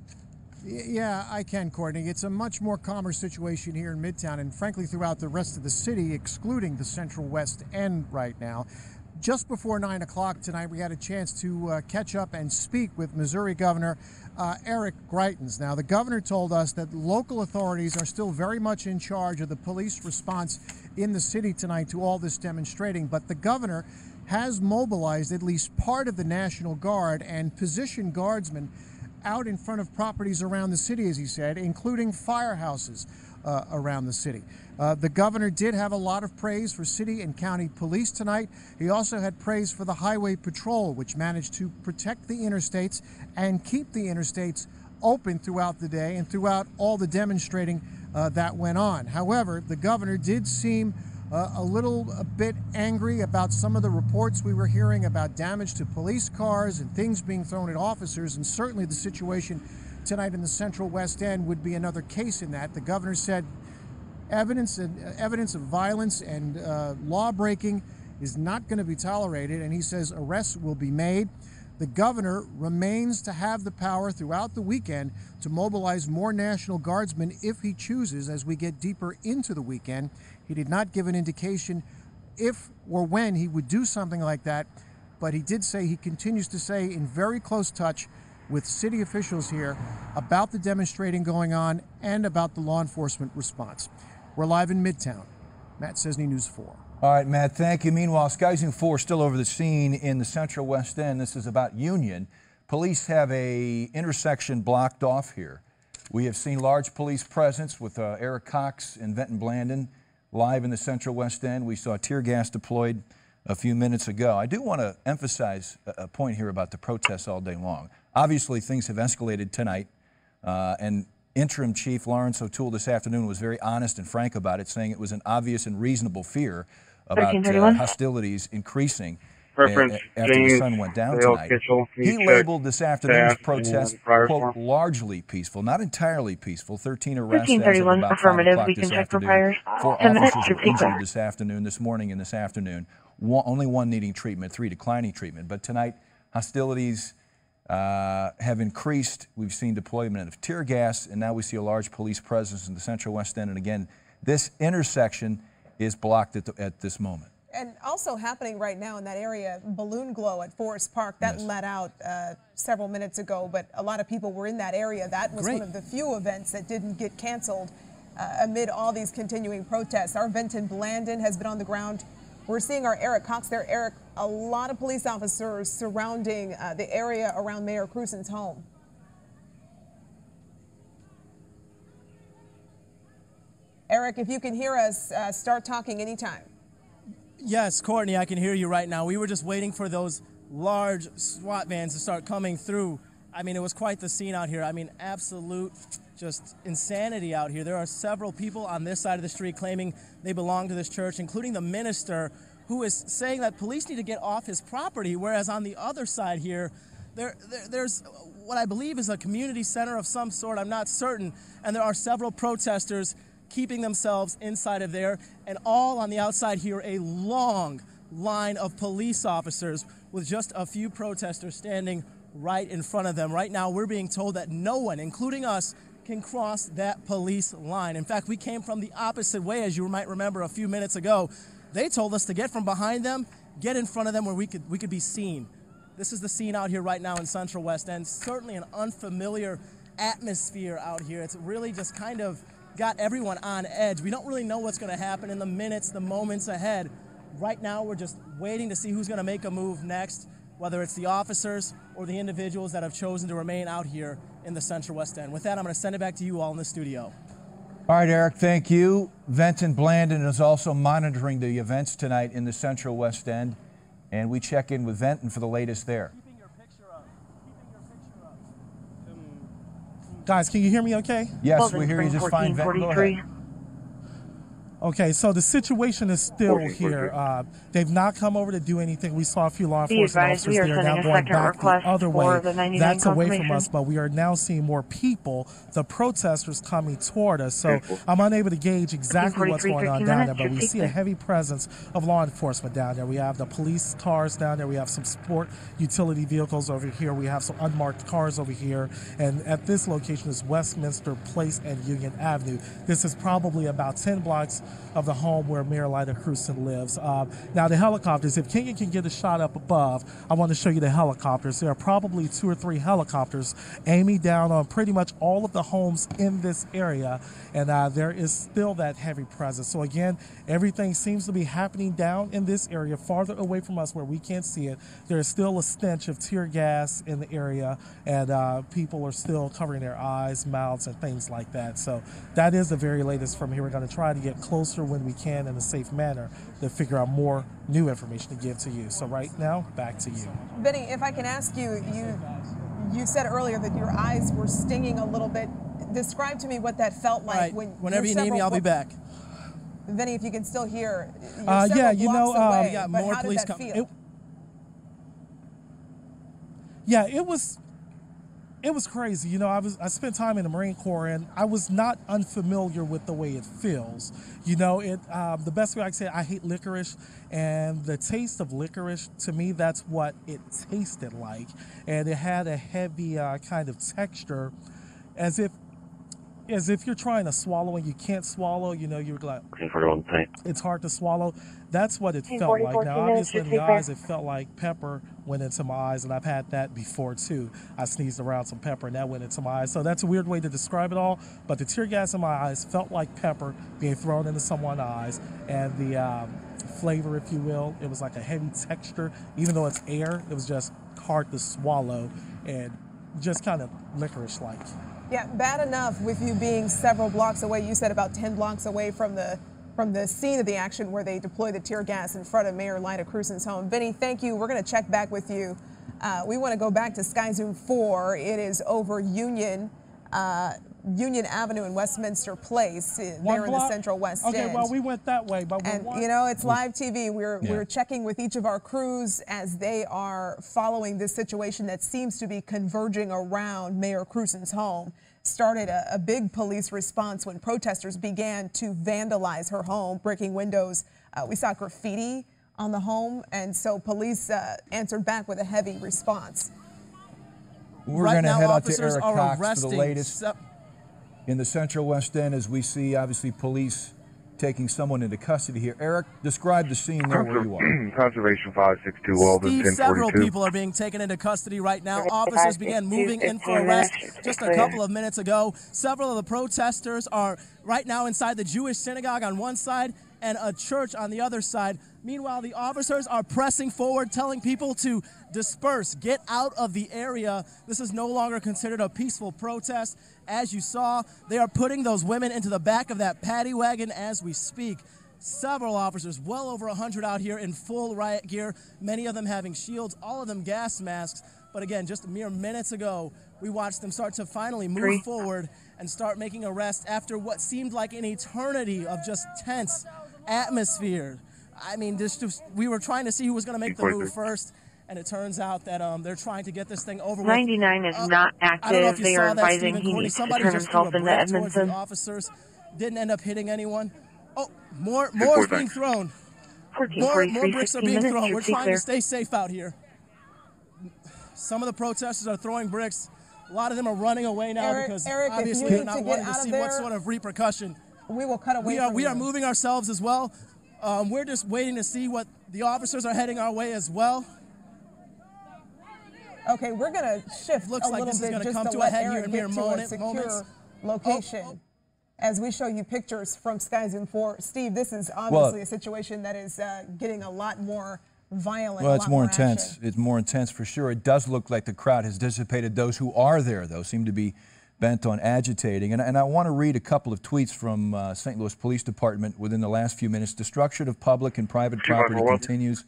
I can, Courtney. It's a much more calmer situation here in Midtown and frankly throughout the rest of the city, excluding the Central West End right now. Just before 9 o'clock tonight, we had a chance to catch up and speak with Missouri Governor Eric Greitens. Now, the governor told us that local authorities are still very much in charge of the police response in the city tonight to all this demonstrating, but the governor has mobilized at least part of the National Guard and positioned guardsmen out in front of properties around the city, as he said, including firehouses around the city. The governor did have a lot of praise for city and county police tonight. He also had praise for the Highway Patrol, which managed to protect the interstates and keep the interstates open throughout the day and throughout all the demonstrating that went on. However, the governor did seem a bit angry about some of the reports we were hearing about damage to police cars and things being thrown at officers, and certainly the situation tonight in the Central West End would be another case in that. The governor said evidence of violence and law breaking is not going to be tolerated, and he says arrests will be made. The governor remains to have the power throughout the weekend to mobilize more National Guardsmen if he chooses as we get deeper into the weekend. He did not give an indication if or when he would do something like that, but he did say he continues to stay in very close touch with city officials here about the demonstrating going on and about the law enforcement response. We're live in Midtown. Matt Cesny, News 4. All right, Matt, thank you. Meanwhile, Sky News 4 still over the scene in the Central West End. This is about Union. Police have a intersection blocked off here. We have seen large police presence with Eric Cox and Venton Blandon live in the Central West End. We saw tear gas deployed a few minutes ago. I do want to emphasize a point here about the protests all day long. Obviously, things have escalated tonight, and Interim Chief Lawrence O'Toole this afternoon was very honest and frank about it, saying it was an obvious and reasonable fear about hostilities increasing after the sun went down tonight. He labeled this afternoon's protest, quote, largely peaceful, not entirely peaceful. 13 arrests as of about 5 o'clock this afternoon. 4 officers were injured this afternoon, this morning and this afternoon. Only one needing treatment, 3 declining treatment. But tonight, hostilities have increased. We've seen deployment of tear gas, and now we see a large police presence in the Central West End. And again, this intersection is blocked at this moment. And also happening right now in that area, balloon glow at Forest Park, that let out several minutes ago, but a lot of people were in that area. That was one of the few events that didn't get canceled amid all these continuing protests. Our Venton Blandon has been on the ground. We're seeing our Eric Cox there. Eric, a lot of police officers surrounding the area around Mayor Cruzen's home. Eric, if you can hear us, start talking anytime. Yes, Courtney, I can hear you right now. We were just waiting for those large SWAT vans to start coming through. I mean, it was quite the scene out here. I mean, absolute just insanity out here. There are several people on this side of the street claiming they belong to this church, including the minister, who is saying that police need to get off his property, whereas on the other side here, there's what I believe is a community center of some sort. I'm not certain. And there are several protesters keeping themselves inside of there, and all on the outside here, a long line of police officers with just a few protesters standing right in front of them. Right now, we're being told that no one, including us, can cross that police line. In fact, we came from the opposite way, as you might remember a few minutes ago. They told us to get from behind them, get in front of them where we could be seen. This is the scene out here right now in Central West End. Certainly an unfamiliar atmosphere out here. It's really just kind of got everyone on edge. We don't really know what's going to happen in the minutes, the moments ahead. Right now, we're just waiting to see who's going to make a move next, whether it's the officers or the individuals that have chosen to remain out here in the Central West End. With that, I'm going to send it back to you all in the studio. All right, Eric, thank you. Venton Blandon is also monitoring the events tonight in the Central West End, and we check in with Venton for the latest there. Guys, can you hear me okay? Yes, we hear you just fine, Venton. Go ahead. Okay, so the situation is still here. They've not come over to do anything. We saw a few law enforcement officers there now going back the other way. That's away from us, but we are now seeing more people, the protesters, coming toward us. So I'm unable to gauge exactly what's going on down there, but we see a heavy presence of law enforcement down there. We have the police cars down there. We have some sport utility vehicles over here. We have some unmarked cars over here. And at this location is Westminster Place and Union Avenue. This is probably about 10 blocks of the home where Mayor Lyda Krewson lives. Now the helicopters, if Kenyon can get a shot up above, I want to show you the helicopters. There are probably 2 or 3 helicopters aiming down on pretty much all of the homes in this area, and there is still that heavy presence. So again, everything seems to be happening down in this area, farther away from us where we can't see it. There is still a stench of tear gas in the area, and people are still covering their eyes, mouths, and things like that. So that is the very latest from here. We're going to try to get closer when we can in a safe manner to figure out more new information to give to you. So right now, back to you. Benny, if I can ask you, you said earlier that your eyes were stinging a little bit. Describe to me what that felt like. Right. Whenever you need me, I'll be back. Benny, if you can still hear. Yeah, you know, away, we got more police coming. Yeah, it was crazy. You know, I spent time in the Marine Corps, and I was not unfamiliar with the way it feels. You know, the best way I can say it, I hate licorice, and the taste of licorice, to me, that's what it tasted like. And it had a heavy kind of texture, as if you're trying to swallow and you can't swallow. You know, you're like, it's hard to swallow. That's what it felt like. Now, obviously, in the eyes, it felt like pepper went into my eyes, and I've had that before, too. I sneezed around some pepper, and that went into my eyes. So that's a weird way to describe it all, but the tear gas in my eyes felt like pepper being thrown into someone's eyes, and the flavor, if you will, it was like a heavy texture. Even though it's air, it was just hard to swallow and just kind of licorice-like. Yeah, bad enough with you being several blocks away. You said about 10 blocks away from the scene of the action where they deployed the tear gas in front of Mayor Lyda Krewson's home. Vinny, thank you. We're going to check back with you. We want to go back to Sky Zoom 4. It is over Union Avenue and Westminster Place there in the Central West End. Okay, well, we went that way, but you know, it's live TV. We're checking with each of our crews as they are following this situation that seems to be converging around Mayor Krewson's home. Started a big police response when protesters began to vandalize her home, breaking windows. We saw graffiti on the home, and so police answered back with a heavy response. We're right going to now, head out to officers Eric are Cox arresting for the latest in the Central West End as we see, obviously, police taking someone into custody here. Eric, describe the scene there where you are. Conservation 562 Walden, Steve, several 1042. people are being taken into custody right now. Officers began moving in for arrest just a couple of minutes ago. Several of the protesters are right now inside the Jewish synagogue on one side and a church on the other side. Meanwhile, the officers are pressing forward, telling people to disperse, get out of the area. This is no longer considered a peaceful protest. As you saw, they are putting those women into the back of that paddy wagon as we speak. Several officers, well over 100 out here in full riot gear, many of them having shields, all of them gas masks. But again, just mere minutes ago, we watched them start to finally move forward and start making arrests after what seemed like an eternity of just tense atmosphere. I mean, we were trying to see who was going to make the move first, and it turns out that they're trying to get this thing over with. 99 is not active. They are advising he needs to turn himself into Edmondson. The officers didn't end up hitting anyone. Oh, more is being thrown. More bricks are being thrown. We're trying to stay safe out here. Some of the protesters are throwing bricks. A lot of them are running away now because obviously they're not wanting to see what sort of repercussion. We will cut away. We are moving ourselves as well. We're just waiting to see what the officers are heading our way as well. Okay, we're going to shift Looks a like little this is bit going to just come to a let head here Eric in get mere to a moments. secure location. As we show you pictures from Sky Zoom 4, Steve, this is obviously a situation that is getting a lot more violent. Well, it's more intense. It's more intense for sure. It does look like the crowd has dissipated. Those who are there, though, seem to be bent on agitating. And I want to read a couple of tweets from St. Louis Police Department within the last few minutes. Destruction of public and private property continues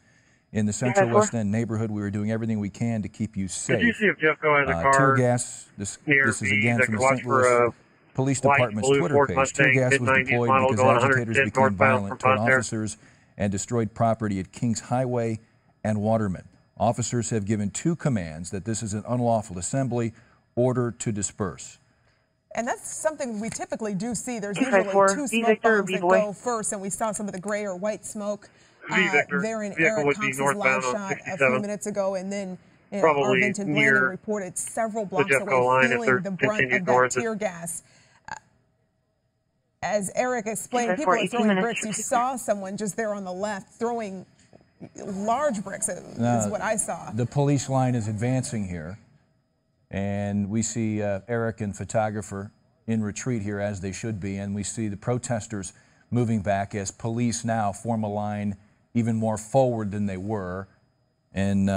in the Central West End neighborhood. We are doing everything we can to keep you safe. Did you see if Jeffco has a car tear gas. This is again from the St. Louis Police Department's Twitter page. Tear gas was deployed because agitators became violent toward officers and destroyed property at Kings Highway and Waterman. Officers have given 2 commands that this is an unlawful assembly, order to disperse. And that's something we typically do see. There's usually 2 smoke bombs that go first, and we saw some of the gray or white smoke there in Eric Cox's live shot a few minutes ago, and then Arvinton Blandon reported several blocks away feeling the brunt of that tear gas. As Eric explained, people are throwing bricks. You saw someone just there on the left throwing large bricks, is what I saw. The police line is advancing here, and we see Eric and photographer in retreat here, as they should be, and we see the protesters moving back as police now form a line even more forward than they were. And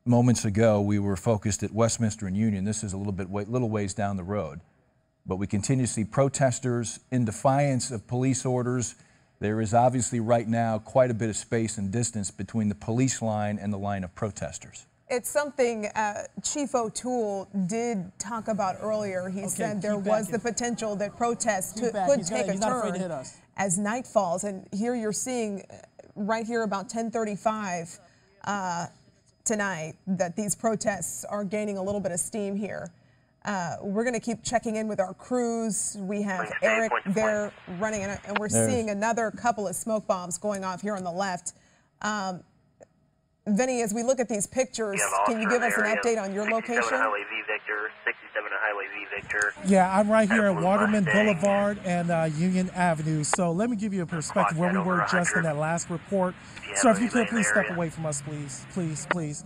moments ago, we were focused at Westminster and Union. This is a little ways down the road. But we continue to see protesters in defiance of police orders. There is obviously right now quite a bit of space and distance between the police line and the line of protesters. It's something Chief O'Toole did talk about earlier. He said there was the potential that protests could take a turn as night falls. And here you're seeing right here about 10:35 tonight that these protests are gaining a little bit of steam here. We're going to keep checking in with our crews. We have Eric there running, and we're seeing another couple of smoke bombs going off here on the left. Vinny, as we look at these pictures, can you give us an update on your location? 67 Highway V Victor, 67 Highway V Victor. Yeah, I'm right here at Waterman Boulevard and Union Avenue. So let me give you a perspective where we were just in that last report. Sir, if you could please step away from us, please, please, please.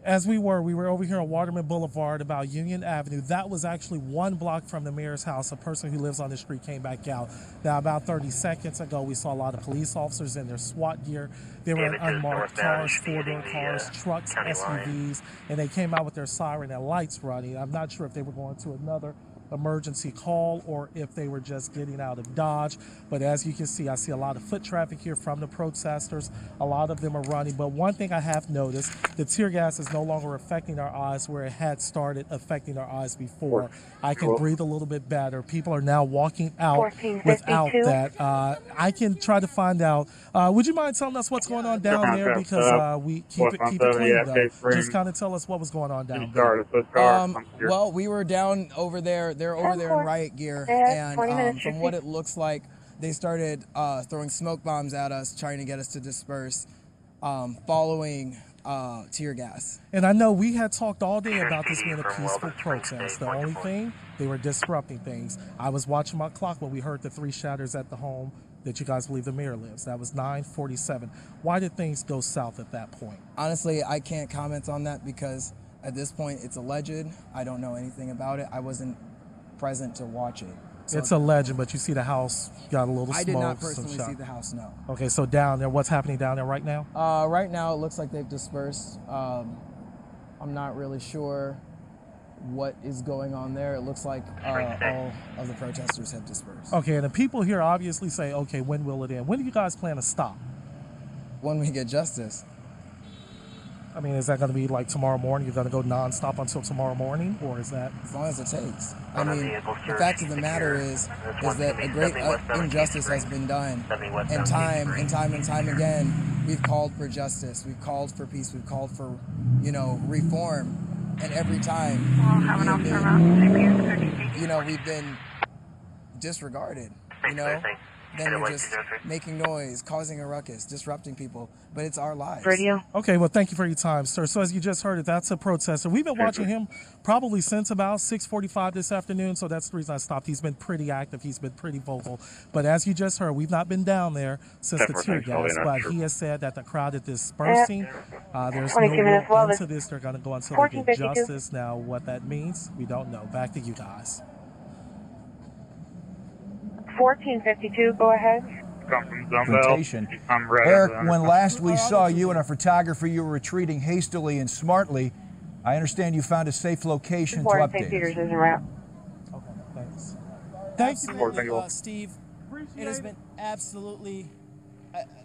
As we were over here on Waterman Boulevard about Union Avenue. That was actually 1 block from the mayor's house. A person who lives on the street came back out. Now, about 30 seconds ago, we saw a lot of police officers in their SWAT gear. They were in unmarked cars, 4-door cars, trucks, SUVs, and they came out with their siren and lights running. I'm not sure if they were going to another emergency call or if they were just getting out of Dodge. But as you can see, I see a lot of foot traffic here from the protesters. A lot of them are running. But one thing I have noticed, the tear gas is no longer affecting our eyes where it had started affecting our eyes before. I can breathe a little bit better. People are now walking out without that. I can try to find out. Would you mind telling us what's going on down there? Because we keep it clean, though. Just kind of tell us what was going on down there. Well, we were down over there. They're over there in riot gear, and from what it looks like, they started throwing smoke bombs at us, trying to get us to disperse. Following tear gas. And I know we had talked all day about this being a peaceful protest. The only thing, they were disrupting things. I was watching my clock when we heard the 3 shatters at the home that you guys believe the mayor lives. That was 9:47. Why did things go south at that point? Honestly, I can't comment on that because at this point it's alleged. I don't know anything about it. I wasn't present to watch it. So it's a legend, but you see the house got a little smoke. I did not personally see the house, no. Okay, so down there, what's happening down there right now? Right now, it looks like they've dispersed. I'm not really sure what is going on there. It looks like all of the protesters have dispersed. Okay, and the people here obviously say, okay, when will it end? When do you guys plan to stop? When we get justice. I mean, is that going to be like tomorrow morning? You're going to go nonstop until tomorrow morning, or is that? As long as it takes. I mean, the fact of the matter is that a great injustice has been done, and time again, we've called for justice, we've called for peace, we've called for, reform, and every time, we've been disregarded, Then we're just making noise, causing a ruckus, disrupting people, but it's our lives. Radio. Okay, well, thank you for your time, sir. So as you just heard it, that's a protester. We've been watching him probably since about 6:45 this afternoon, so that's the reason I stopped. He's been pretty active. He's been pretty vocal. But as you just heard, we've not been down there since the tear gas, but he has said that the crowd is dispersing. There's no way into this. They're going to go until they get justice. Now, what that means, we don't know. Back to you guys. 1452, go ahead. Eric, when last we saw you and a photographer, you were retreating hastily and smartly. I understand you found a safe location to update. Okay, thanks. Absolutely, Steve. It has been absolutely...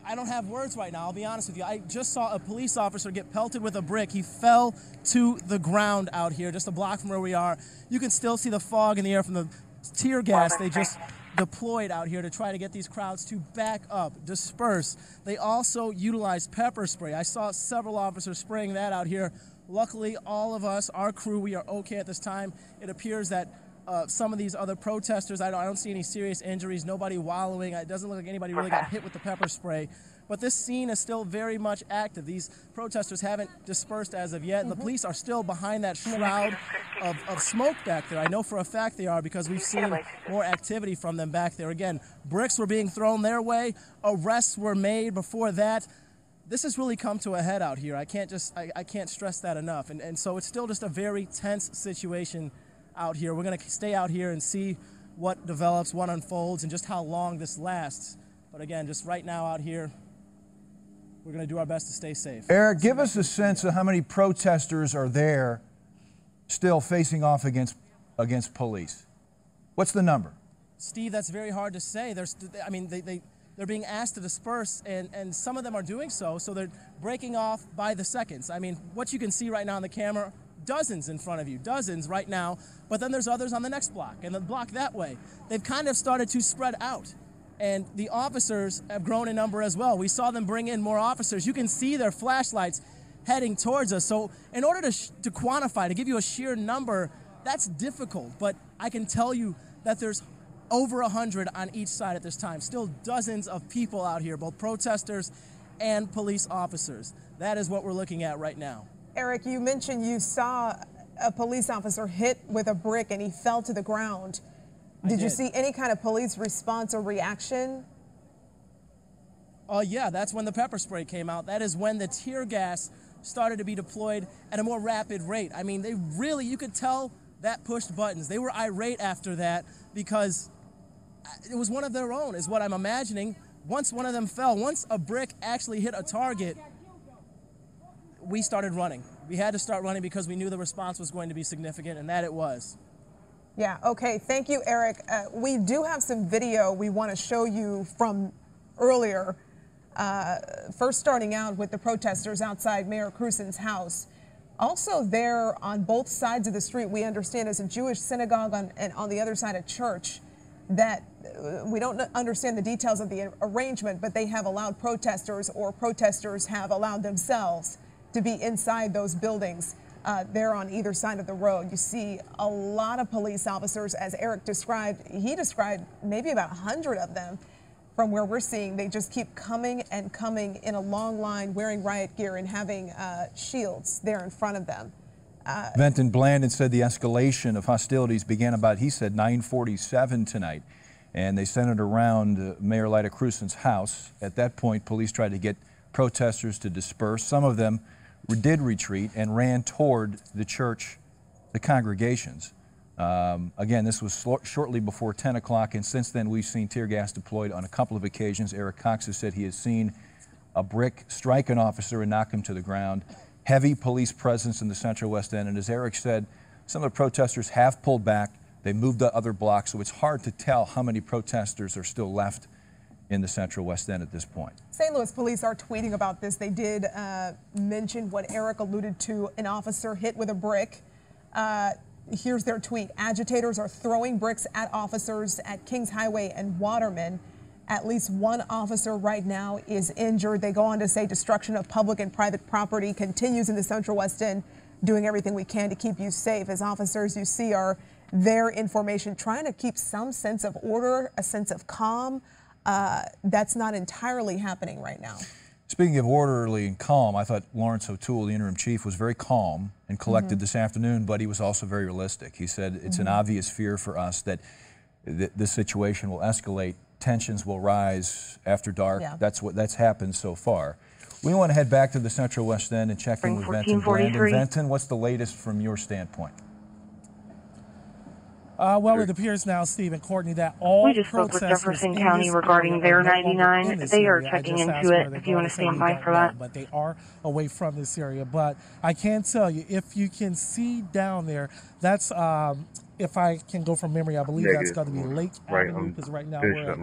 I don't have words right now, I'll be honest with you. I just saw a police officer get pelted with a brick. He fell to the ground out here, just a block from where we are. You can still see the fog in the air from the tear gas they just deployed out here to try to get these crowds to back up, disperse. They also utilized pepper spray. I saw several officers spraying that out here. Luckily, all of us, our crew, we are okay at this time. It appears that some of these other protesters, I don't see any serious injuries, nobody wallowing. It doesn't look like anybody really got hit with the pepper spray. But this scene is still very much active. These protesters haven't dispersed as of yet, and the police are still behind that shroud of smoke back there. I know for a fact they are because we've seen more activity from them back there. Again, bricks were being thrown their way, arrests were made before that. This has really come to a head out here. I can't stress that enough. And so it's still just a very tense situation out here. We're going to stay out here and see what develops, what unfolds, and just how long this lasts. But again, just right now out here, we're going to do our best to stay safe. Eric, give us a sense of how many protesters are there still facing off against police. What's the number? Steve, that's very hard to say. They're being asked to disperse, and some of them are doing so they're breaking off by the seconds. I mean, what you can see right now on the camera, dozens in front of you, dozens right now, but then there's others on the next block, and the block that way. They've kind of started to spread out. And the officers have grown in number as well. We saw them bring in more officers. You can see their flashlights heading towards us. So in order to quantify, to give you a sheer number, that's difficult. But I can tell you that there's over 100 on each side at this time. Still dozens of people out here, both protesters and police officers. That is what we're looking at right now. Eric, you mentioned you saw a police officer hit with a brick and he fell to the ground. Did you see any kind of police response or reaction? Yeah, that's when the pepper spray came out. That is when the tear gas started to be deployed at a more rapid rate. I mean, you could tell that pushed buttons. They were irate after that because it was one of their own, is what I'm imagining. Once one of them fell, once a brick actually hit a target, we started running. We had to start running because we knew the response was going to be significant, and that it was. Yeah, okay, thank you, Eric. We do have some video we want to show you from earlier. First starting out with the protesters outside Mayor Krusen's house. Also there on both sides of the street, we understand is a Jewish synagogue and on the other side a church that we don't understand the details of the arrangement, but they have allowed protesters or protesters have allowed themselves to be inside those buildings. There on either side of the road. You see a lot of police officers, as Eric described. He described maybe about 100 of them. from where we're seeing, they just keep coming and coming in a long line, wearing riot gear and having shields there in front of them. Venton Blandon said the escalation of hostilities began about, he said, 9:47 tonight. And they centered around Mayor Lyda Krewson's house. At that point, police tried to get protesters to disperse. Some of them did retreat and ran toward the church, the congregations. Again, this was shortly before 10 o'clock, and since then we've seen tear gas deployed on a couple of occasions. Eric Cox has said he has seen a brick strike an officer and knock him to the ground. Heavy police presence in the Central West End, and as Eric said, some of the protesters have pulled back. They moved to other blocks, so it's hard to tell how many protesters are still left in the Central West End at this point. St. Louis police are tweeting about this. They did mention what Eric alluded to, an officer hit with a brick. Here's their tweet. Agitators are throwing bricks at officers at Kings Highway and Waterman. At least one officer right now is injured. They go on to say destruction of public and private property continues in the Central West End, doing everything we can to keep you safe. As officers you see are there in formation, trying to keep some sense of order, a sense of calm. That's not entirely happening right now. Speaking of orderly and calm, I thought Lawrence O'Toole, the interim chief, was very calm and collected this afternoon, but he was also very realistic. He said it's an obvious fear for us that this situation will escalate, tensions will rise after dark. Yeah. That's happened so far. We want to head back to the Central West End and check in with Venton Blandon. Venton, what's the latest from your standpoint? Well, it appears now, Steve and Courtney, that all we just spoke with Jefferson County regarding their 99. They are checking into it if you want to stand by for that. But they are away from this area. But I can tell you, if you can see down there, that's, if I can go from memory, I believe that's going to be Lake Avenue, because right now we're at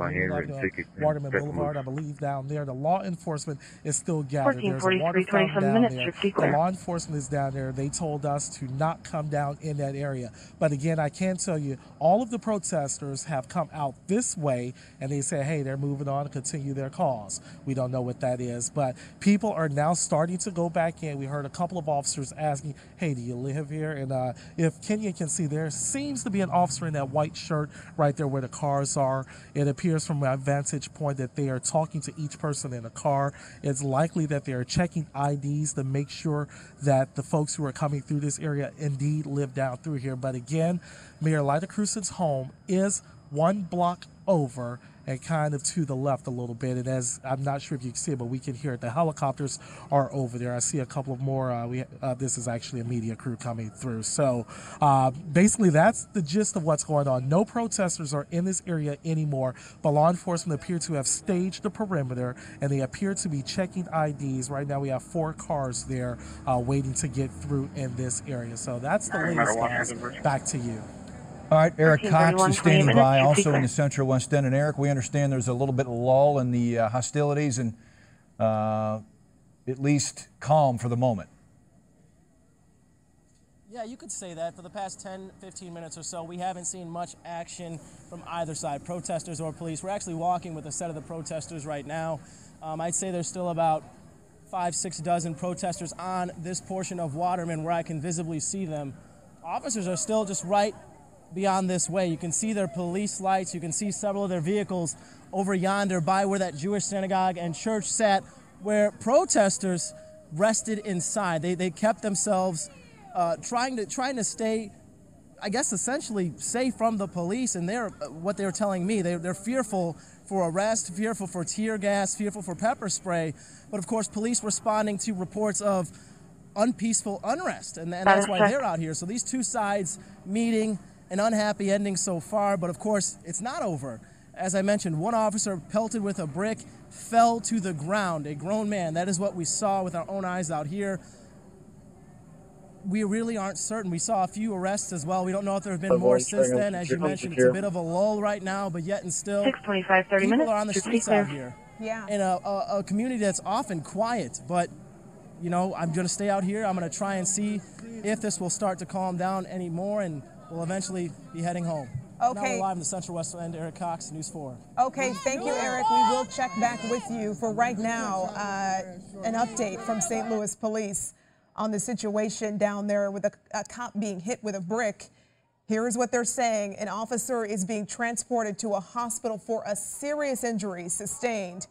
Waterman Boulevard, I believe, down there. The law enforcement is still gathered. There's a water fountain down there. The law enforcement is down there. They told us to not come down in that area. But again, I can tell you, all of the protesters have come out this way, and they say, hey, they're moving on to continue their cause. We don't know what that is. But people are now starting to go back in. We heard a couple of officers asking, hey, do you live here? And if Kenya can see, there seems to be an officer in that white shirt right there where the cars are. It appears from my vantage point that they are talking to each person in a car. It's likely that they are checking IDs to make sure that the folks who are coming through this area indeed live down through here. But again, Mayor Lyda Krewson's home is one block over and kind of to the left a little bit. And as I'm not sure if you can see it, but we can hear it. The helicopters are over there. I see a couple of more. This is actually a media crew coming through. So basically, that's the gist of what's going on. No protesters are in this area anymore, but law enforcement appear to have staged the perimeter, and they appear to be checking IDs. Right now, we have 4 cars there waiting to get through in this area. So that's the latest, guys. Back to you. All right, Eric Cox is standing by, also in the Central West End. And Eric, we understand there's a little bit of lull in the hostilities and at least calm for the moment. Yeah, you could say that. For the past 10, 15 minutes or so, we haven't seen much action from either side, protesters or police. We're actually walking with a set of the protesters right now. I'd say there's still about 5, 6 dozen protesters on this portion of Waterman where I can visibly see them. Officers are still just right beyond this way. You can see their police lights. You can see several of their vehicles over yonder by where that Jewish synagogue and church sat, where protesters rested inside. They kept themselves trying to stay, I guess, essentially safe from the police. And what they're telling me, they're fearful for arrest, fearful for tear gas, fearful for pepper spray. But of course, police responding to reports of unpeaceful unrest, and that's why they're out here. So these two sides meeting, an unhappy ending so far, but of course, it's not over. As I mentioned, one officer pelted with a brick fell to the ground, a grown man. That is what we saw with our own eyes out here. We really aren't certain. We saw a few arrests as well. We don't know if there have been more since then. As you mentioned, it's a bit of a lull right now, but yet and still, 6:25, 30 people minutes. are on the streets out here. Yeah. In a community that's often quiet, but you know, I'm going to stay out here. I'm going to try and see if this will start to calm down anymore, and we'll eventually be heading home. Okay. Now we're live in the Central West End. Eric Cox, News 4. Okay, thank you, Eric. We will check back with you. For right now, an update from St. Louis Police on the situation down there with a cop being hit with a brick. Here's what they're saying. An officer is being transported to a hospital for a serious injury sustained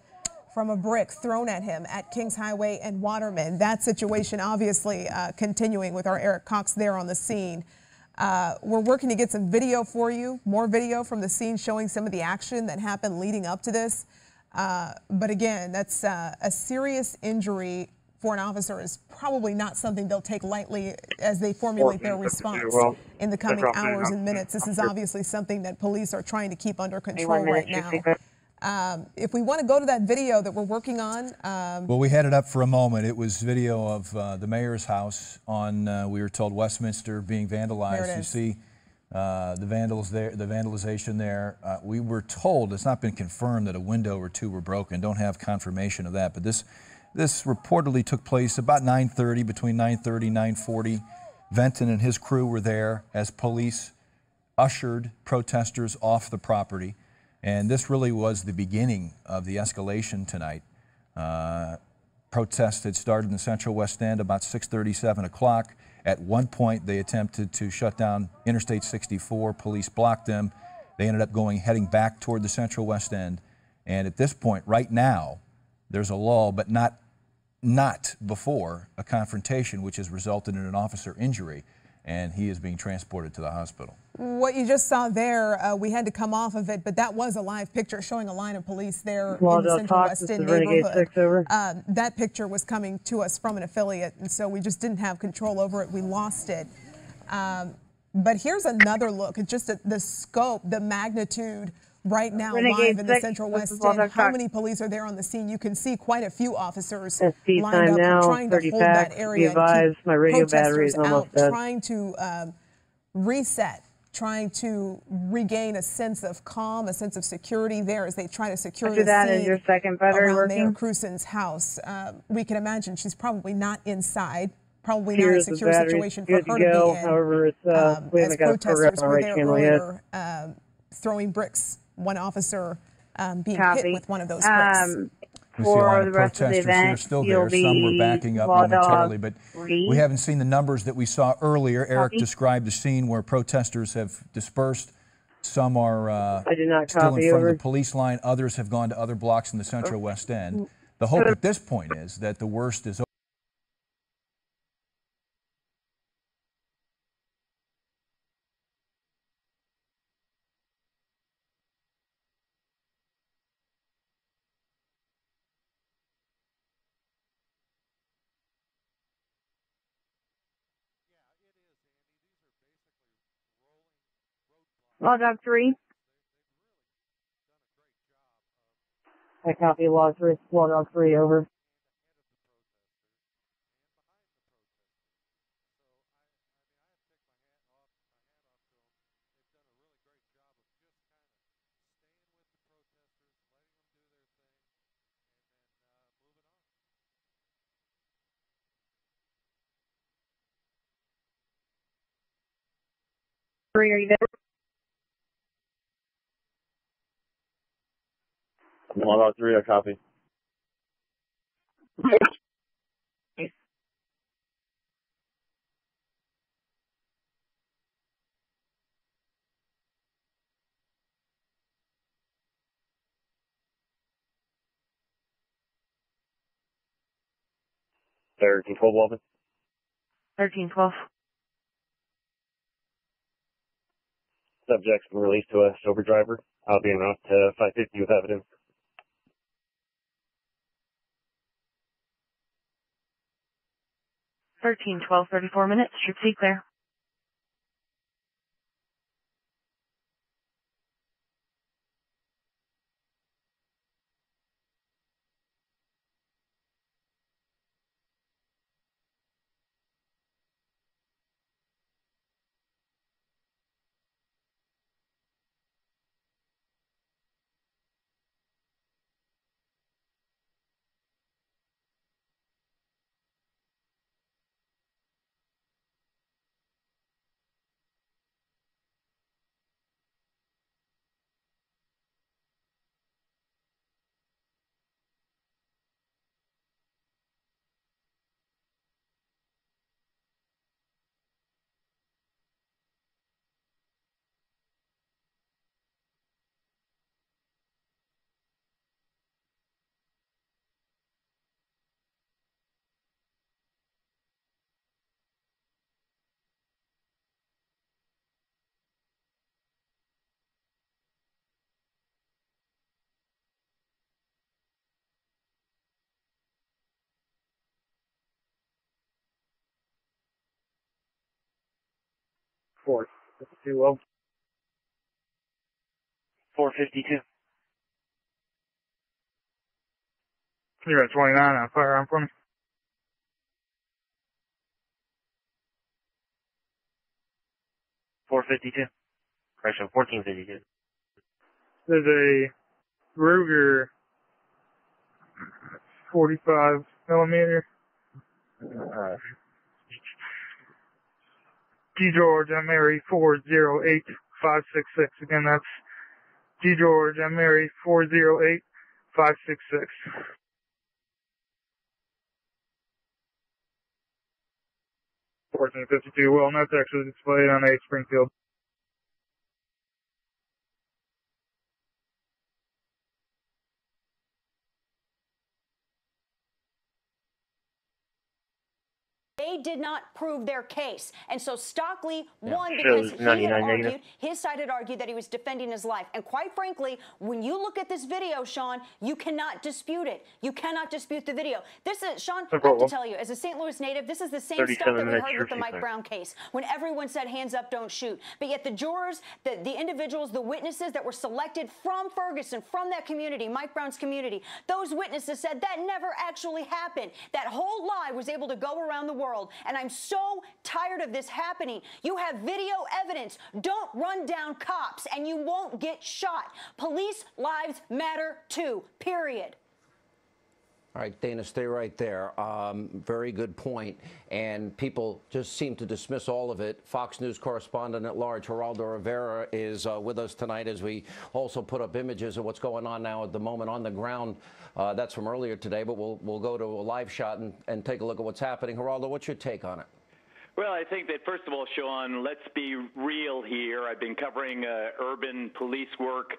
from a brick thrown at him at Kings Highway and Waterman. That situation obviously continuing with our Eric Cox there on the scene. We're working to get some video for you, more video from the scene showing some of the action that happened leading up to this. But again, that's a serious injury for an officer is probably not something they'll take lightly as they formulate their response in the coming hours and minutes. This is obviously something that police are trying to keep under control right now. If we want to go to that video that we're working on. Well, we had it up for a moment. It was video of the mayor's house on, we were told, Westminster being vandalized. You see the vandalization there. We were told, it's not been confirmed, that a window or two were broken. Don't have confirmation of that, but this reportedly took place about 9:30, between 9:30 and 9:40. Venton and his crew were there as police ushered protesters off the property. And this really was the beginning of the escalation tonight. Protests had started in the Central West End about 6:30, 7 o'clock. At one point, they attempted to shut down Interstate 64. Police blocked them. They ended up heading back toward the Central West End. And at this point, right now, there's a lull, but not before a confrontation, which has resulted in an officer injury, and he is being transported to the hospital. What you just saw there, we had to come off of it, but that was a live picture showing a line of police there in the Central West End neighborhood. That picture was coming to us from an affiliate, and so we just didn't have control over it. We lost it. But here's another look at just the scope, the magnitude right now live in the Central West End. How many police are there on the scene? You can see quite a few officers lined up trying to hold that area and keep protesters out, trying to reset, trying to regain a sense of calm, a sense of security there as they try to secure the scene around Mayor Crusen's house. We can imagine she's probably not inside. Probably not a secure situation for her to be in. However, as protesters were there earlier throwing bricks. One officer being hit with one of those bricks. We see a lot of protesters here still there. Some were backing up momentarily, but we haven't seen the numbers that we saw earlier. Eric described the scene where protesters have dispersed. Some are still in front of the police line. Others have gone to other blocks in the Central West End. The hope at this point is that the worst is over. Law Dog 3. I copy Law Dog 3, over. Are you there? Law Dog 3, I copy. There, 1312 Walden. 1312. Subject's been released to a sober driver. I'll be en route to 550 with evidence. $13, 12, 34 minutes. Should see clear. 452 well. 452. You're at 29 on firearm for me. 452. Correction, 1452. There's a Ruger 45 millimeter. G. George, I'm Mary 408566. Again, that's G. George, I'm Mary 408566. $14.52. Well, and that's actually displayed on 8 Springfield. They did not prove their case. And so Stockley won because he had argued, his side had argued that he was defending his life. And quite frankly, when you look at this video, Sean, you cannot dispute it. You cannot dispute the video. This is, Sean, I have to tell you, as a St. Louis native, this is the same stuff that we heard with the Mike Brown case, when everyone said, hands up, don't shoot. But yet the jurors, the individuals, the witnesses that were selected from Ferguson, from that community, Mike Brown's community, those witnesses said that never actually happened. That whole lie was able to go around the world. And I'm so tired of this happening. You have video evidence. Don't run down cops and you won't get shot. Police lives matter too, period. All right, Dana, stay right there. Very good point. And people just seem to dismiss all of it. Fox News correspondent at large, Geraldo Rivera, is with us tonight as we also put up images of what's going on now at the moment on the ground. That's from earlier today, but we'll go to a live shot and take a look at what's happening. Geraldo, what's your take on it? Well, I think that, first of all, Sean, let's be real here. I've been covering urban police work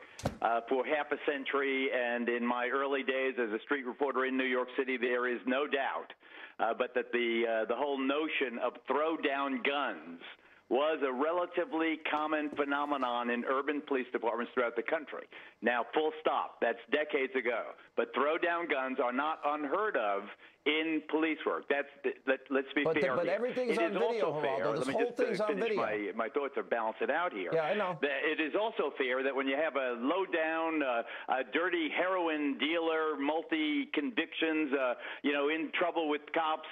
for half a century, and in my early days as a street reporter in New York City, there is no doubt but that the whole notion of throw down guns was a relatively common phenomenon in urban police departments throughout the country. Now, full stop. That's decades ago. But throw down guns are not unheard of in police work. Let's be fair. But everything's on video, Geraldo. This whole thing's on video. My thoughts are balance it out here. Yeah, I know. It is also fair that when you have a low-down, dirty heroin dealer, multi-convictions, in trouble with cops,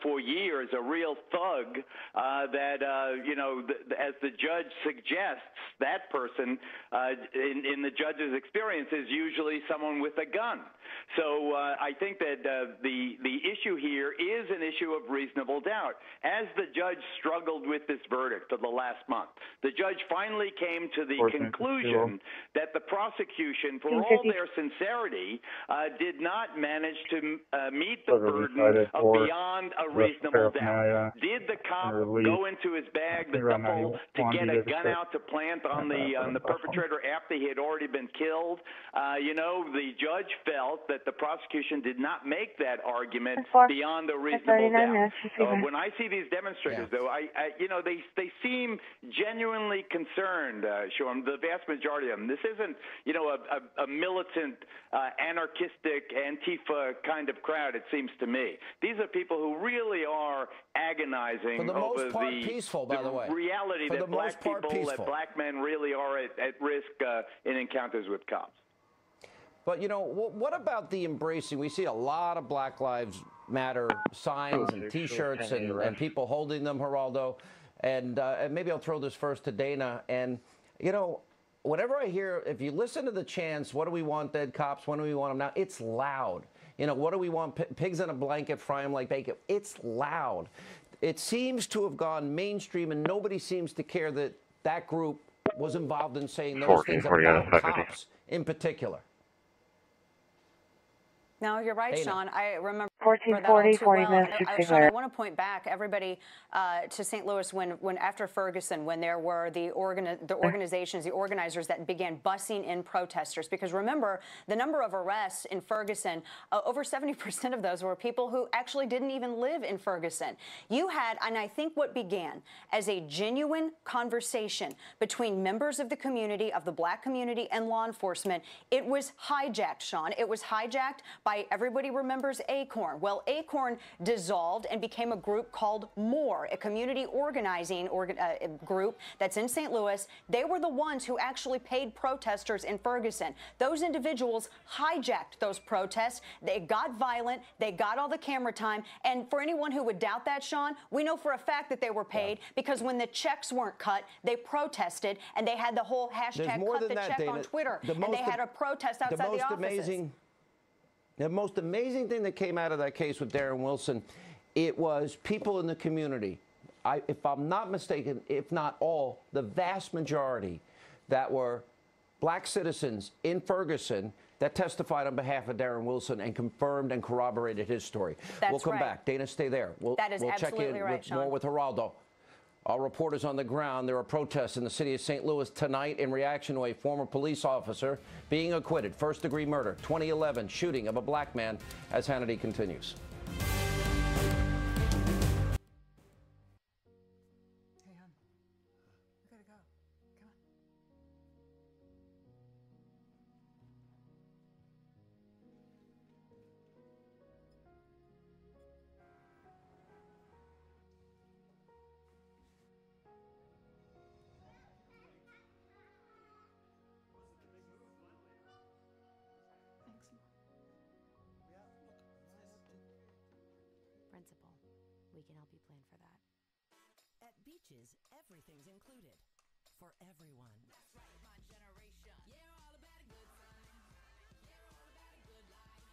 for years, a real thug, that, as the judge suggests, that person, in the judge's experience, is usually someone with a gun. So I think that the issue here is an issue of reasonable doubt. As the judge struggled with this verdict for the last month, the judge finally came to the conclusion that the prosecution, for all their sincerity, did not manage to meet the burden of beyond a reasonable doubt. Did the cop go into his bag, the duffel, to get a gun out to plant on the perpetrator after he had already been killed? The judge felt that the prosecution did not make that argument beyond a reasonable doubt. When I see these demonstrators, though, they seem genuinely concerned, Sean, the vast majority of them. This isn't, a militant, anarchistic, Antifa kind of crowd, it seems to me. These are people who really are agonizing for the over most part peaceful, by the way. reality that black people, that black men really are at risk in encounters with cops. But, what about the embracing? We see a lot of Black Lives Matter signs and T-shirts and people holding them, Geraldo. And maybe I'll throw this first to Dana. And, whenever I hear, if you listen to the chants, what do we want, dead cops? When do we want them now? It's loud. What do we want? Pigs in a blanket, fry them like bacon. It's loud. It seems to have gone mainstream, and nobody seems to care that that group was involved in saying those things about cops in particular. No, you're right, Sean. I remember 1440, 40 minutes to Sean, I want to point back everybody to St. Louis when after Ferguson, when there were the organizations, the organizers that began bussing in protesters. Because remember, the number of arrests in Ferguson, over 70% of those were people who actually didn't even live in Ferguson. You had, and I think what began as a genuine conversation between members of the community, of the black community, and law enforcement, it was hijacked, Sean. It was hijacked by, everybody remembers Acorn. Acorn. Well, Acorn dissolved and became a group called MORE, a community organizing group that's in St. Louis. They were the ones who actually paid protesters in Ferguson. Those individuals hijacked those protests. They got violent. They got all the camera time. And for anyone who would doubt that, Sean, we know for a fact that they were paid because when the checks weren't cut, they protested, and they had the whole hashtag cut the check on Twitter, and they had a protest outside the offices. The most amazing thing that came out of that case with Darren Wilson, it was people in the community. If I'm not mistaken, if not all, the vast majority that were black citizens in Ferguson that testified on behalf of Darren Wilson and confirmed and corroborated his story. We'll come back. Dana, stay there. We'll check in with more with Geraldo. Our reporters on the ground. There are protests in the city of St. Louis tonight in reaction to a former police officer being acquitted. First-degree murder, 2011 shooting of a black man, as Hannity continues. Hey, hon. We gotta go. Come on. Principal, we can help you plan for that. At Beaches, everything's included. For everyone. That's right, my generation. Yeah, all about a good time. Yeah, all about a good life.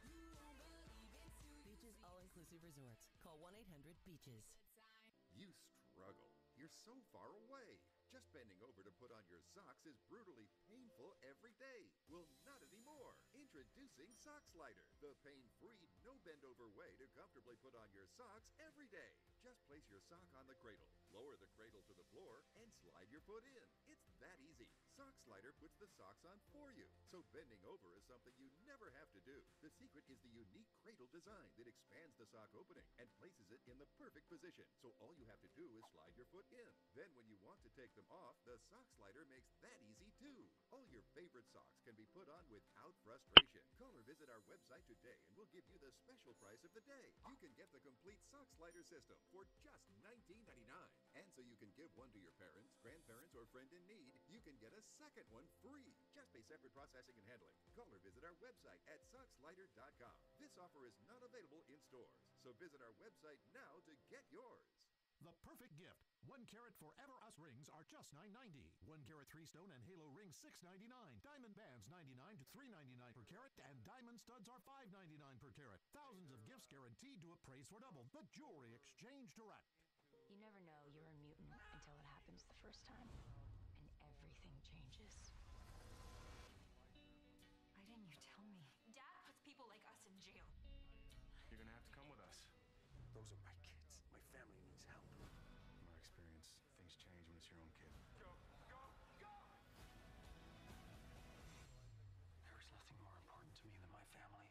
You won't believe it too. Beaches All-Inclusive Resorts. Call 1-800-BEACHES. You struggle. You're so far away. Just bending over to put on your socks is brutally painful every day. Well, not anymore. Introducing Sock Slider, the pain-free, no-bend-over way to comfortably put on your socks every day. Just place your sock on the cradle, lower the cradle to the floor, and slide your foot in. It's that easy. Sock Slider puts the socks on for you, so bending over is something you never have to do. The secret is the unique cradle design that expands the sock opening and places it in the perfect position. So all you have to do is slide your foot in. Then when you want to take them off, the Sock Slider makes that easy too. All your favorite socks can be put on without frustration. Call or visit our website today and we'll give you the special price of the day. You can get the complete Sock Slider system for just $19.99. And so you can give one to your parents, grandparents, or friend in need, you can get a second one free. Just pay separate processing and handling. Call or visit our website at sockslider.com. This offer is not available in stores, so visit our website now to get yours. The perfect gift. 1 carat Forever Us rings are just $9.90. 1 carat 3-stone and halo rings $6.99. Diamond bands $99 to $3.99 per carat, and diamond studs are $5.99 per carat. Thousands of gifts guaranteed to appraise for double. The Jewelry Exchange Direct. You never know you're a mutant until it happens the first time, and everything changes. Why didn't you tell me? Dad puts people like us in jail. You're gonna have to come with us. Those are my kids. My family needs help. In my experience, things change when it's your own kid. Go, go, go! There is nothing more important to me than my family.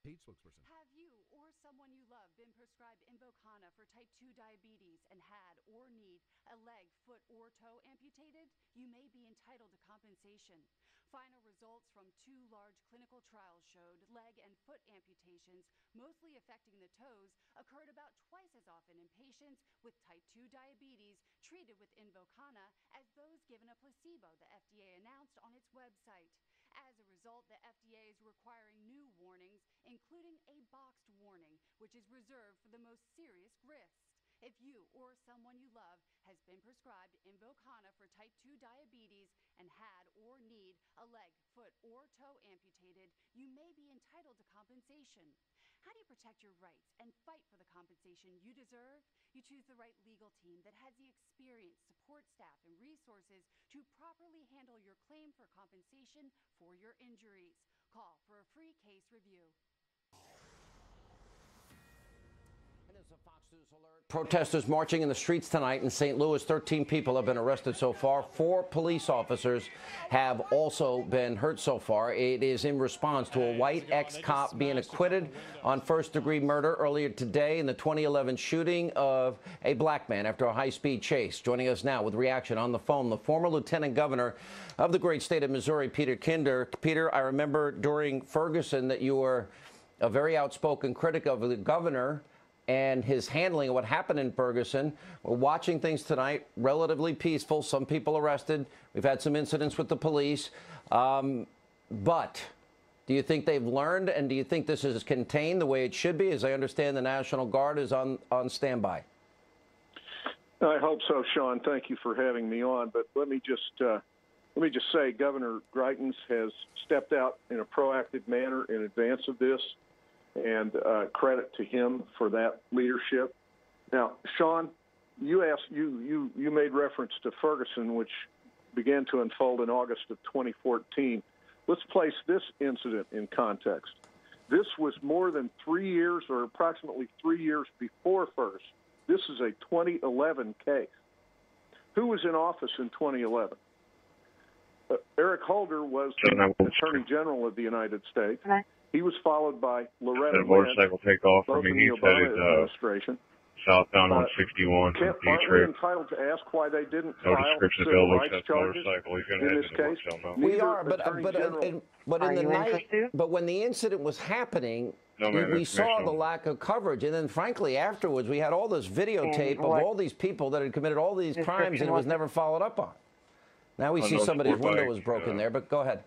Paid spokesperson. Have you or someone you love been prescribed Invokana for type 2 diabetes and had or need a leg, foot, or toe amputated? You may be entitled to compensation. Final results from 2 large clinical trials showed leg and foot amputations, mostly affecting the toes, occurred about twice as often in patients with type 2 diabetes treated with Invokana as those given a placebo, the FDA announced on its website. As a result, the FDA is requiring new warnings, including a boxed warning, which is reserved for the most serious risks. If you or someone you love has been prescribed Invokana for type 2 diabetes and had or need a leg, foot, or toe amputated, you may be entitled to compensation. How do you protect your rights and fight for the compensation you deserve? You choose the right legal team that has the experience, support staff, and resources to properly handle your claim for compensation for your injuries. Call for a free case review. And Protesters marching in the streets tonight in St. Louis. 13 people have been arrested so far. 4 police officers have also been hurt so far. It is in response to a white ex-cop being acquitted on first-degree murder earlier today in the 2011 shooting of a black man after a high-speed chase. Joining us now with reaction on the phone, the former lieutenant governor of the great state of Missouri, Peter Kinder. Peter, I remember during Ferguson that you were a very outspoken critic of the governor and his handling of what happened in Ferguson. We're watching things tonight, relatively peaceful, some people arrested. We've had some incidents with the police. But do you think they've learned, and do you think this is contained the way it should be? As I understand, the National Guard is on standby. I hope so, Sean. Thank you for having me on. But let me just say Governor Greitens has stepped out in a proactive manner in advance of this, and credit to him for that leadership. Now, Sean, you made reference to Ferguson, which began to unfold in August of 2014. Let's place this incident in context. This was more than 3 years, or approximately 3 years before Ferguson. This is a 2011 case. Who was in office in 2011? Eric Holder was the Attorney General of the United States. He was followed by Loretta Lynch, motorcycle take off from me. He said it's administration. southbound on 61 from Aren't we Detroit. entitled to ask why they didn't No file description civil bill rights except charges motorcycle. He's going to in head this to the case? motel now. We Neither are, but Attorney General- in the night, but when the incident was happening, No, man, we that's saw commissional. the lack of coverage, and then frankly afterwards we had all this videotape of all these people that had committed all these crimes, and it was never followed up on. Now we see somebody's window was broken there, but go ahead.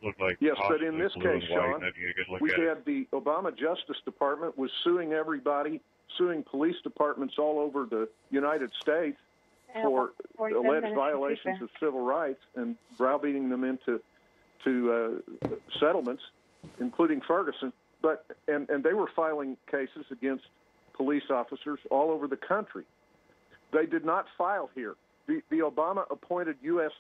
Looked like Yes, but in this blue and case, white, Sean, and if you could look we at it. had the Obama Justice Department was suing everybody, suing police departments all over the United States for alleged violations of civil rights and browbeating them into settlements, including Ferguson. But and they were filing cases against police officers all over the country. They did not file here. The Obama-appointed U.S.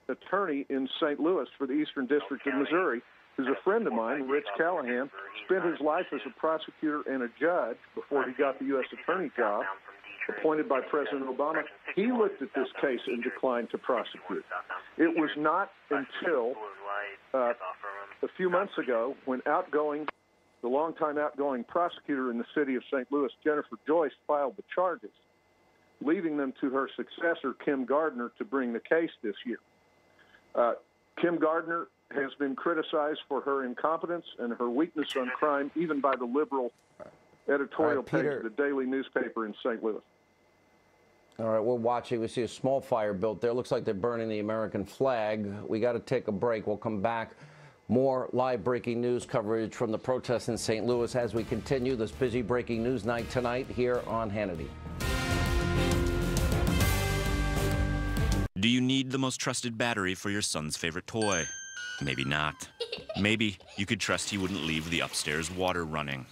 attorney in St. Louis for the Eastern District of Missouri, who's a friend of mine, Rich Callahan, spent his life as a prosecutor and a judge before he got the U.S. attorney job, appointed by President Obama. He looked at this case and declined to prosecute. It was not until a few months ago when the longtime outgoing prosecutor in the city of St. Louis, Jennifer Joyce, filed the charges, leaving them to her successor, Kim Gardner, to bring the case this year. Kim Gardner has been criticized for her incompetence and her weakness on crime, even by the liberal editorial page of the daily newspaper in St. Louis. All right, we're watching. We see a small fire built there. Looks like they're burning the American flag. We got to take a break. We'll come back. More live breaking news coverage from the protests in St. Louis as we continue this busy breaking news night tonight here on Hannity. Do you need the most trusted battery for your son's favorite toy? Maybe not. Maybe you could trust he wouldn't leave the upstairs water running.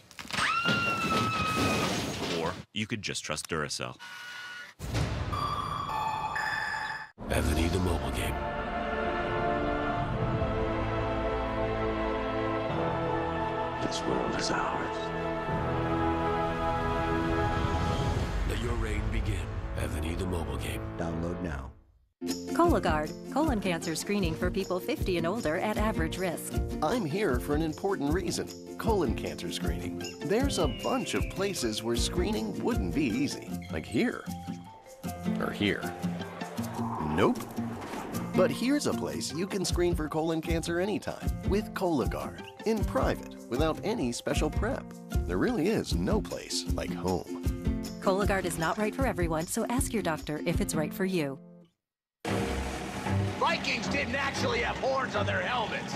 Or you could just trust Duracell. Anthony the mobile game. This world is ours. Let your reign begin. Anthony the mobile game. Download now. Cologuard, colon cancer screening for people 50 and older at average risk. I'm here for an important reason. Colon cancer screening. There's a bunch of places where screening wouldn't be easy. Like here. Or here. Nope. But here's a place you can screen for colon cancer anytime with Cologuard. In private, without any special prep. There really is no place like home. Cologuard is not right for everyone, so ask your doctor if it's right for you. Vikings didn't actually have horns on their helmets.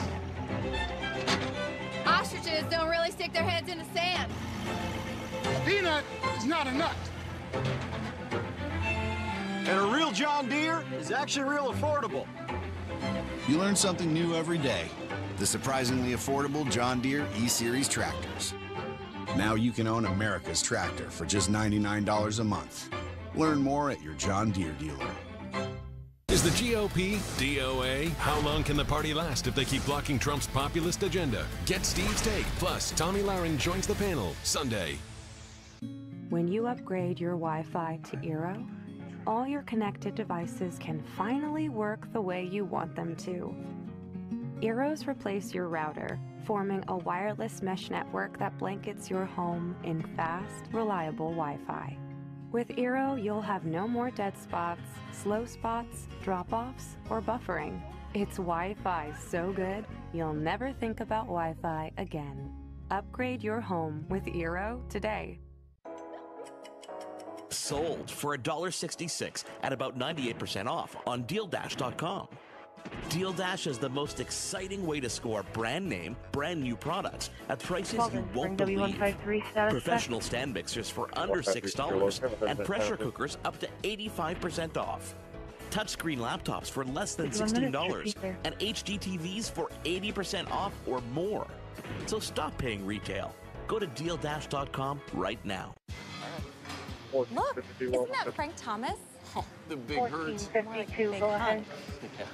Ostriches don't really stick their heads in the sand. Peanut is not a nut. And a real John Deere is actually real affordable. You learn something new every day. The surprisingly affordable John Deere E-Series tractors. Now you can own America's tractor for just $99 a month. Learn more at your John Deere dealer. Is the GOP DOA? How long can the party last if they keep blocking Trump's populist agenda? Get Steve's take. Plus, Tommy Lahren joins the panel Sunday. When you upgrade your Wi-Fi to Eero, all your connected devices can finally work the way you want them to. Eeros replace your router, forming a wireless mesh network that blankets your home in fast, reliable Wi-Fi. With Eero, you'll have no more dead spots, slow spots, drop-offs, or buffering. It's Wi-Fi so good, you'll never think about Wi-Fi again. Upgrade your home with Eero today. Sold for $1.66 at about 98% off on DealDash.com. DealDash is the most exciting way to score brand name, brand new products at prices you won't believe. Professional stand mixers for under $6 and pressure cookers up to 85% off. Touchscreen laptops for less than $16 and HD TVs for 80% off or more. So stop paying retail. Go to DealDash.com right now. Look, isn't that Frank Thomas? Oh, the big herds. 1452, go ahead. Yeah.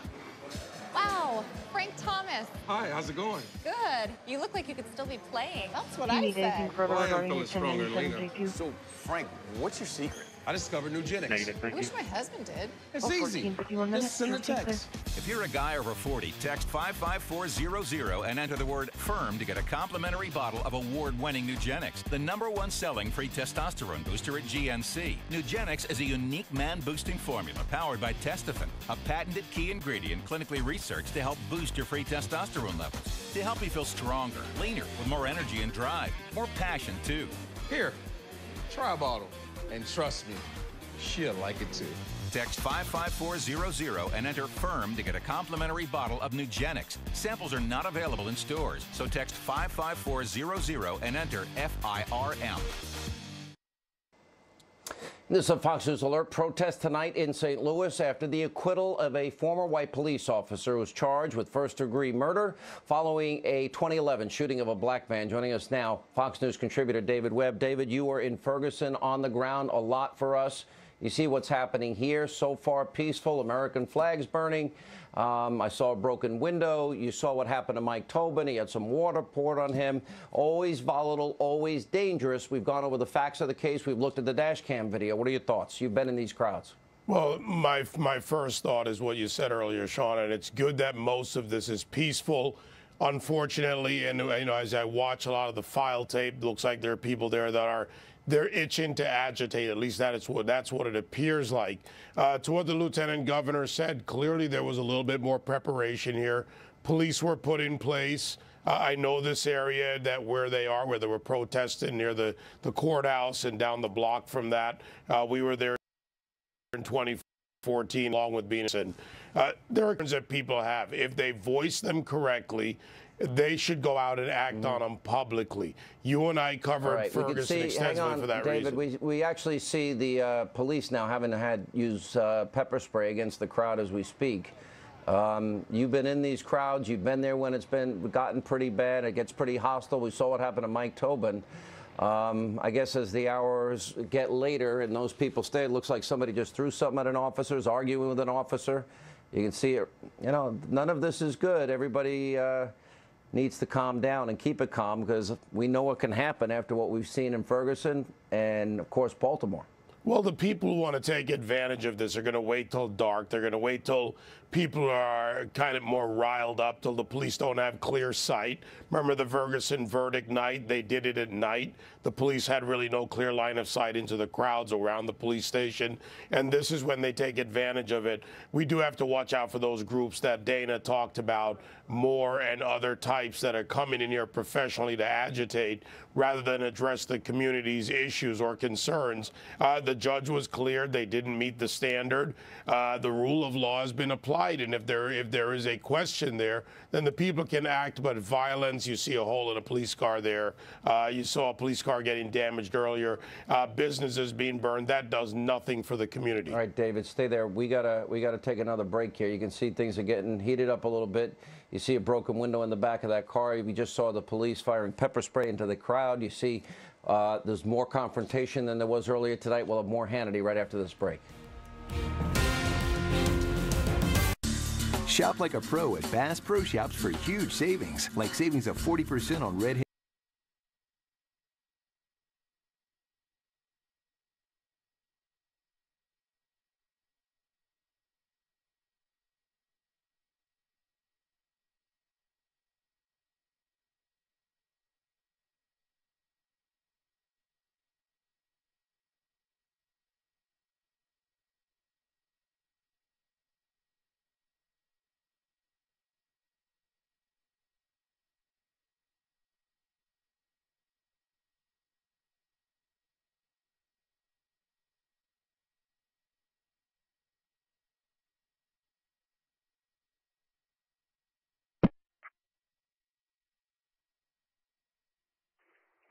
Wow, Frank Thomas. Hi, how's it going? Good. You look like you could still be playing. That's what You I need anything said. further Well, I am regarding feeling your stronger, 1097 Lena. JQ? So, Frank, what's your secret? I discovered Nugenix. I wish my husband did. It's Oh, easy. 1451 Just send a text. If you're a guy over 40, text 55400 and enter the word FIRM to get a complimentary bottle of award-winning Nugenix, the #1 selling free testosterone booster at GNC. Nugenix is a unique man-boosting formula powered by Testofen, a patented key ingredient clinically researched to help boost your free testosterone levels, to help you feel stronger, leaner, with more energy and drive, more passion too. Here, try a bottle. And trust me, she'll like it too. Text 55400 and enter FIRM to get a complimentary bottle of Nugenix. Samples are not available in stores, so text 55400 and enter FIRM. This is a Fox News Alert. Protest tonight in St. Louis after the acquittal of a former white police officer who was charged with first-degree murder following a 2011 shooting of a black man. Joining us now, Fox News contributor David Webb. David, you were in Ferguson on the ground a lot for us. You see what's happening here. So far, peaceful, American flags burning. I saw a broken window. You saw what happened to Mike Tobin. He had some water poured on him. Always volatile, always dangerous. We've gone over the facts of the case. We've looked at the dash cam video. What are your thoughts? You've been in these crowds. Well, my first thought is what you said earlier, Sean, and it's good that most of this is peaceful. Unfortunately, and as I watch a lot of the file tape, it looks like there are people there that they're itching to agitate. At least that's what it appears like. To what the lieutenant governor said, clearly there was a little bit more preparation here. Police were put in place. I know this area where they were protesting near the courthouse and down the block from that. We were there in 2014 along with Venus. There are things that people have. If they voice them correctly, they should go out and act on them publicly. You and I covered Ferguson extensively for that reason. David, we actually see the police now having use pepper spray against the crowd as we speak. You've been in these crowds. You've been there when it's gotten pretty bad. It gets pretty hostile. We saw what happened to Mike Tobin. I guess as the hours get later and those people stay, it looks like somebody just threw something at an officer, is arguing with an officer. You can see it. None of this is good. Everybody needs to calm down and keep it calm because we know what can happen after what we've seen in Ferguson and, of course, Baltimore. Well, the people who want to take advantage of this are going to wait till dark. They're going to wait till people are kind of more riled up, till the police don't have clear sight. Remember the Ferguson verdict night? They did it at night. The police had really no clear line of sight into the crowds around the police station. And this is when they take advantage of it. We do have to watch out for those groups that Dana talked about, Moore and other types that are coming in here professionally to agitate rather than address the community's issues or concerns. The judge was clear. They didn't meet the standard. The rule of law has been applied. And if there is a question there, then the people can act. But violence, you see a hole in a police car there. You saw a police car getting damaged earlier. Businesses being burned. That does nothing for the community. All right, David, stay there. We gotta take another break here. You can see things are getting heated up a little bit. You see a broken window in the back of that car. We just saw the police firing pepper spray into the crowd. You see there's more confrontation than there was earlier tonight. We'll have more Hannity right after this break. Shop like a pro at Bass Pro Shops for huge savings, like savings of 40% on Red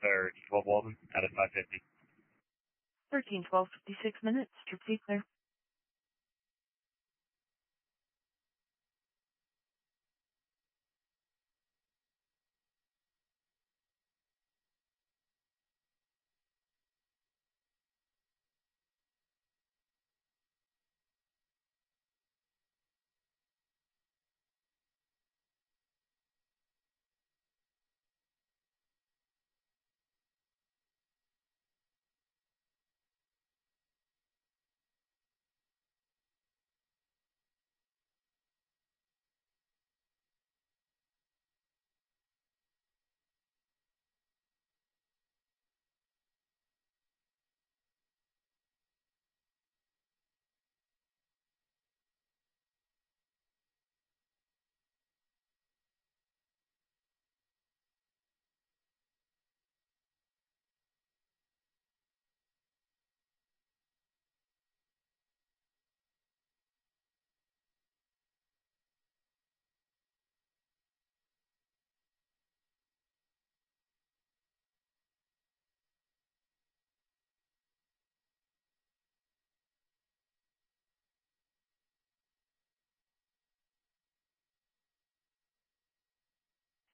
Or 12 Walden out of 550. 13-12, 56 minutes. Trip C clear.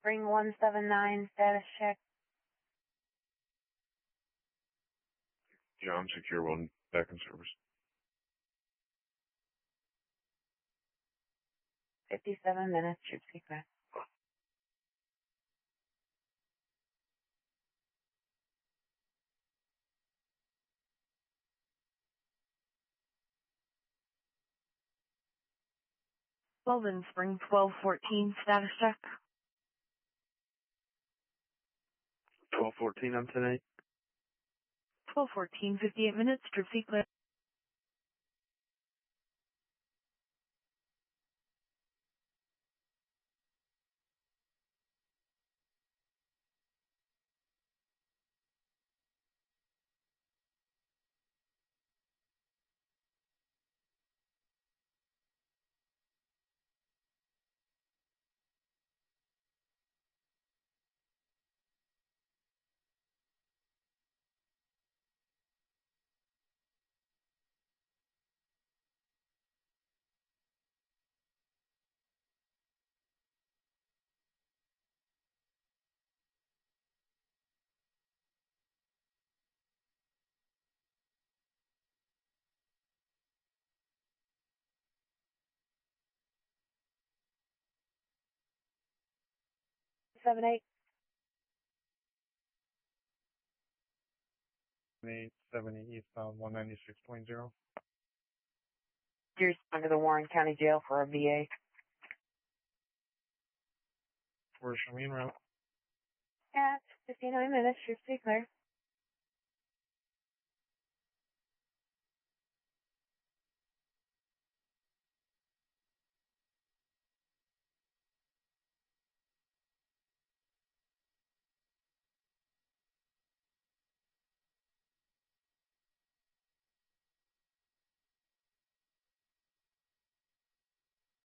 Spring 179, status check. John, Secure 1, back in service. 57 minutes, trip sequence. Walden, Spring 1214, status check. 1214 on tonight. 1214, 58 minutes. Trip C clear. Seven eight. 870 eastbound 196.0. You're under the Warren County Jail for a VA. For Shamin route. Yeah, 59 minutes, trip C clear.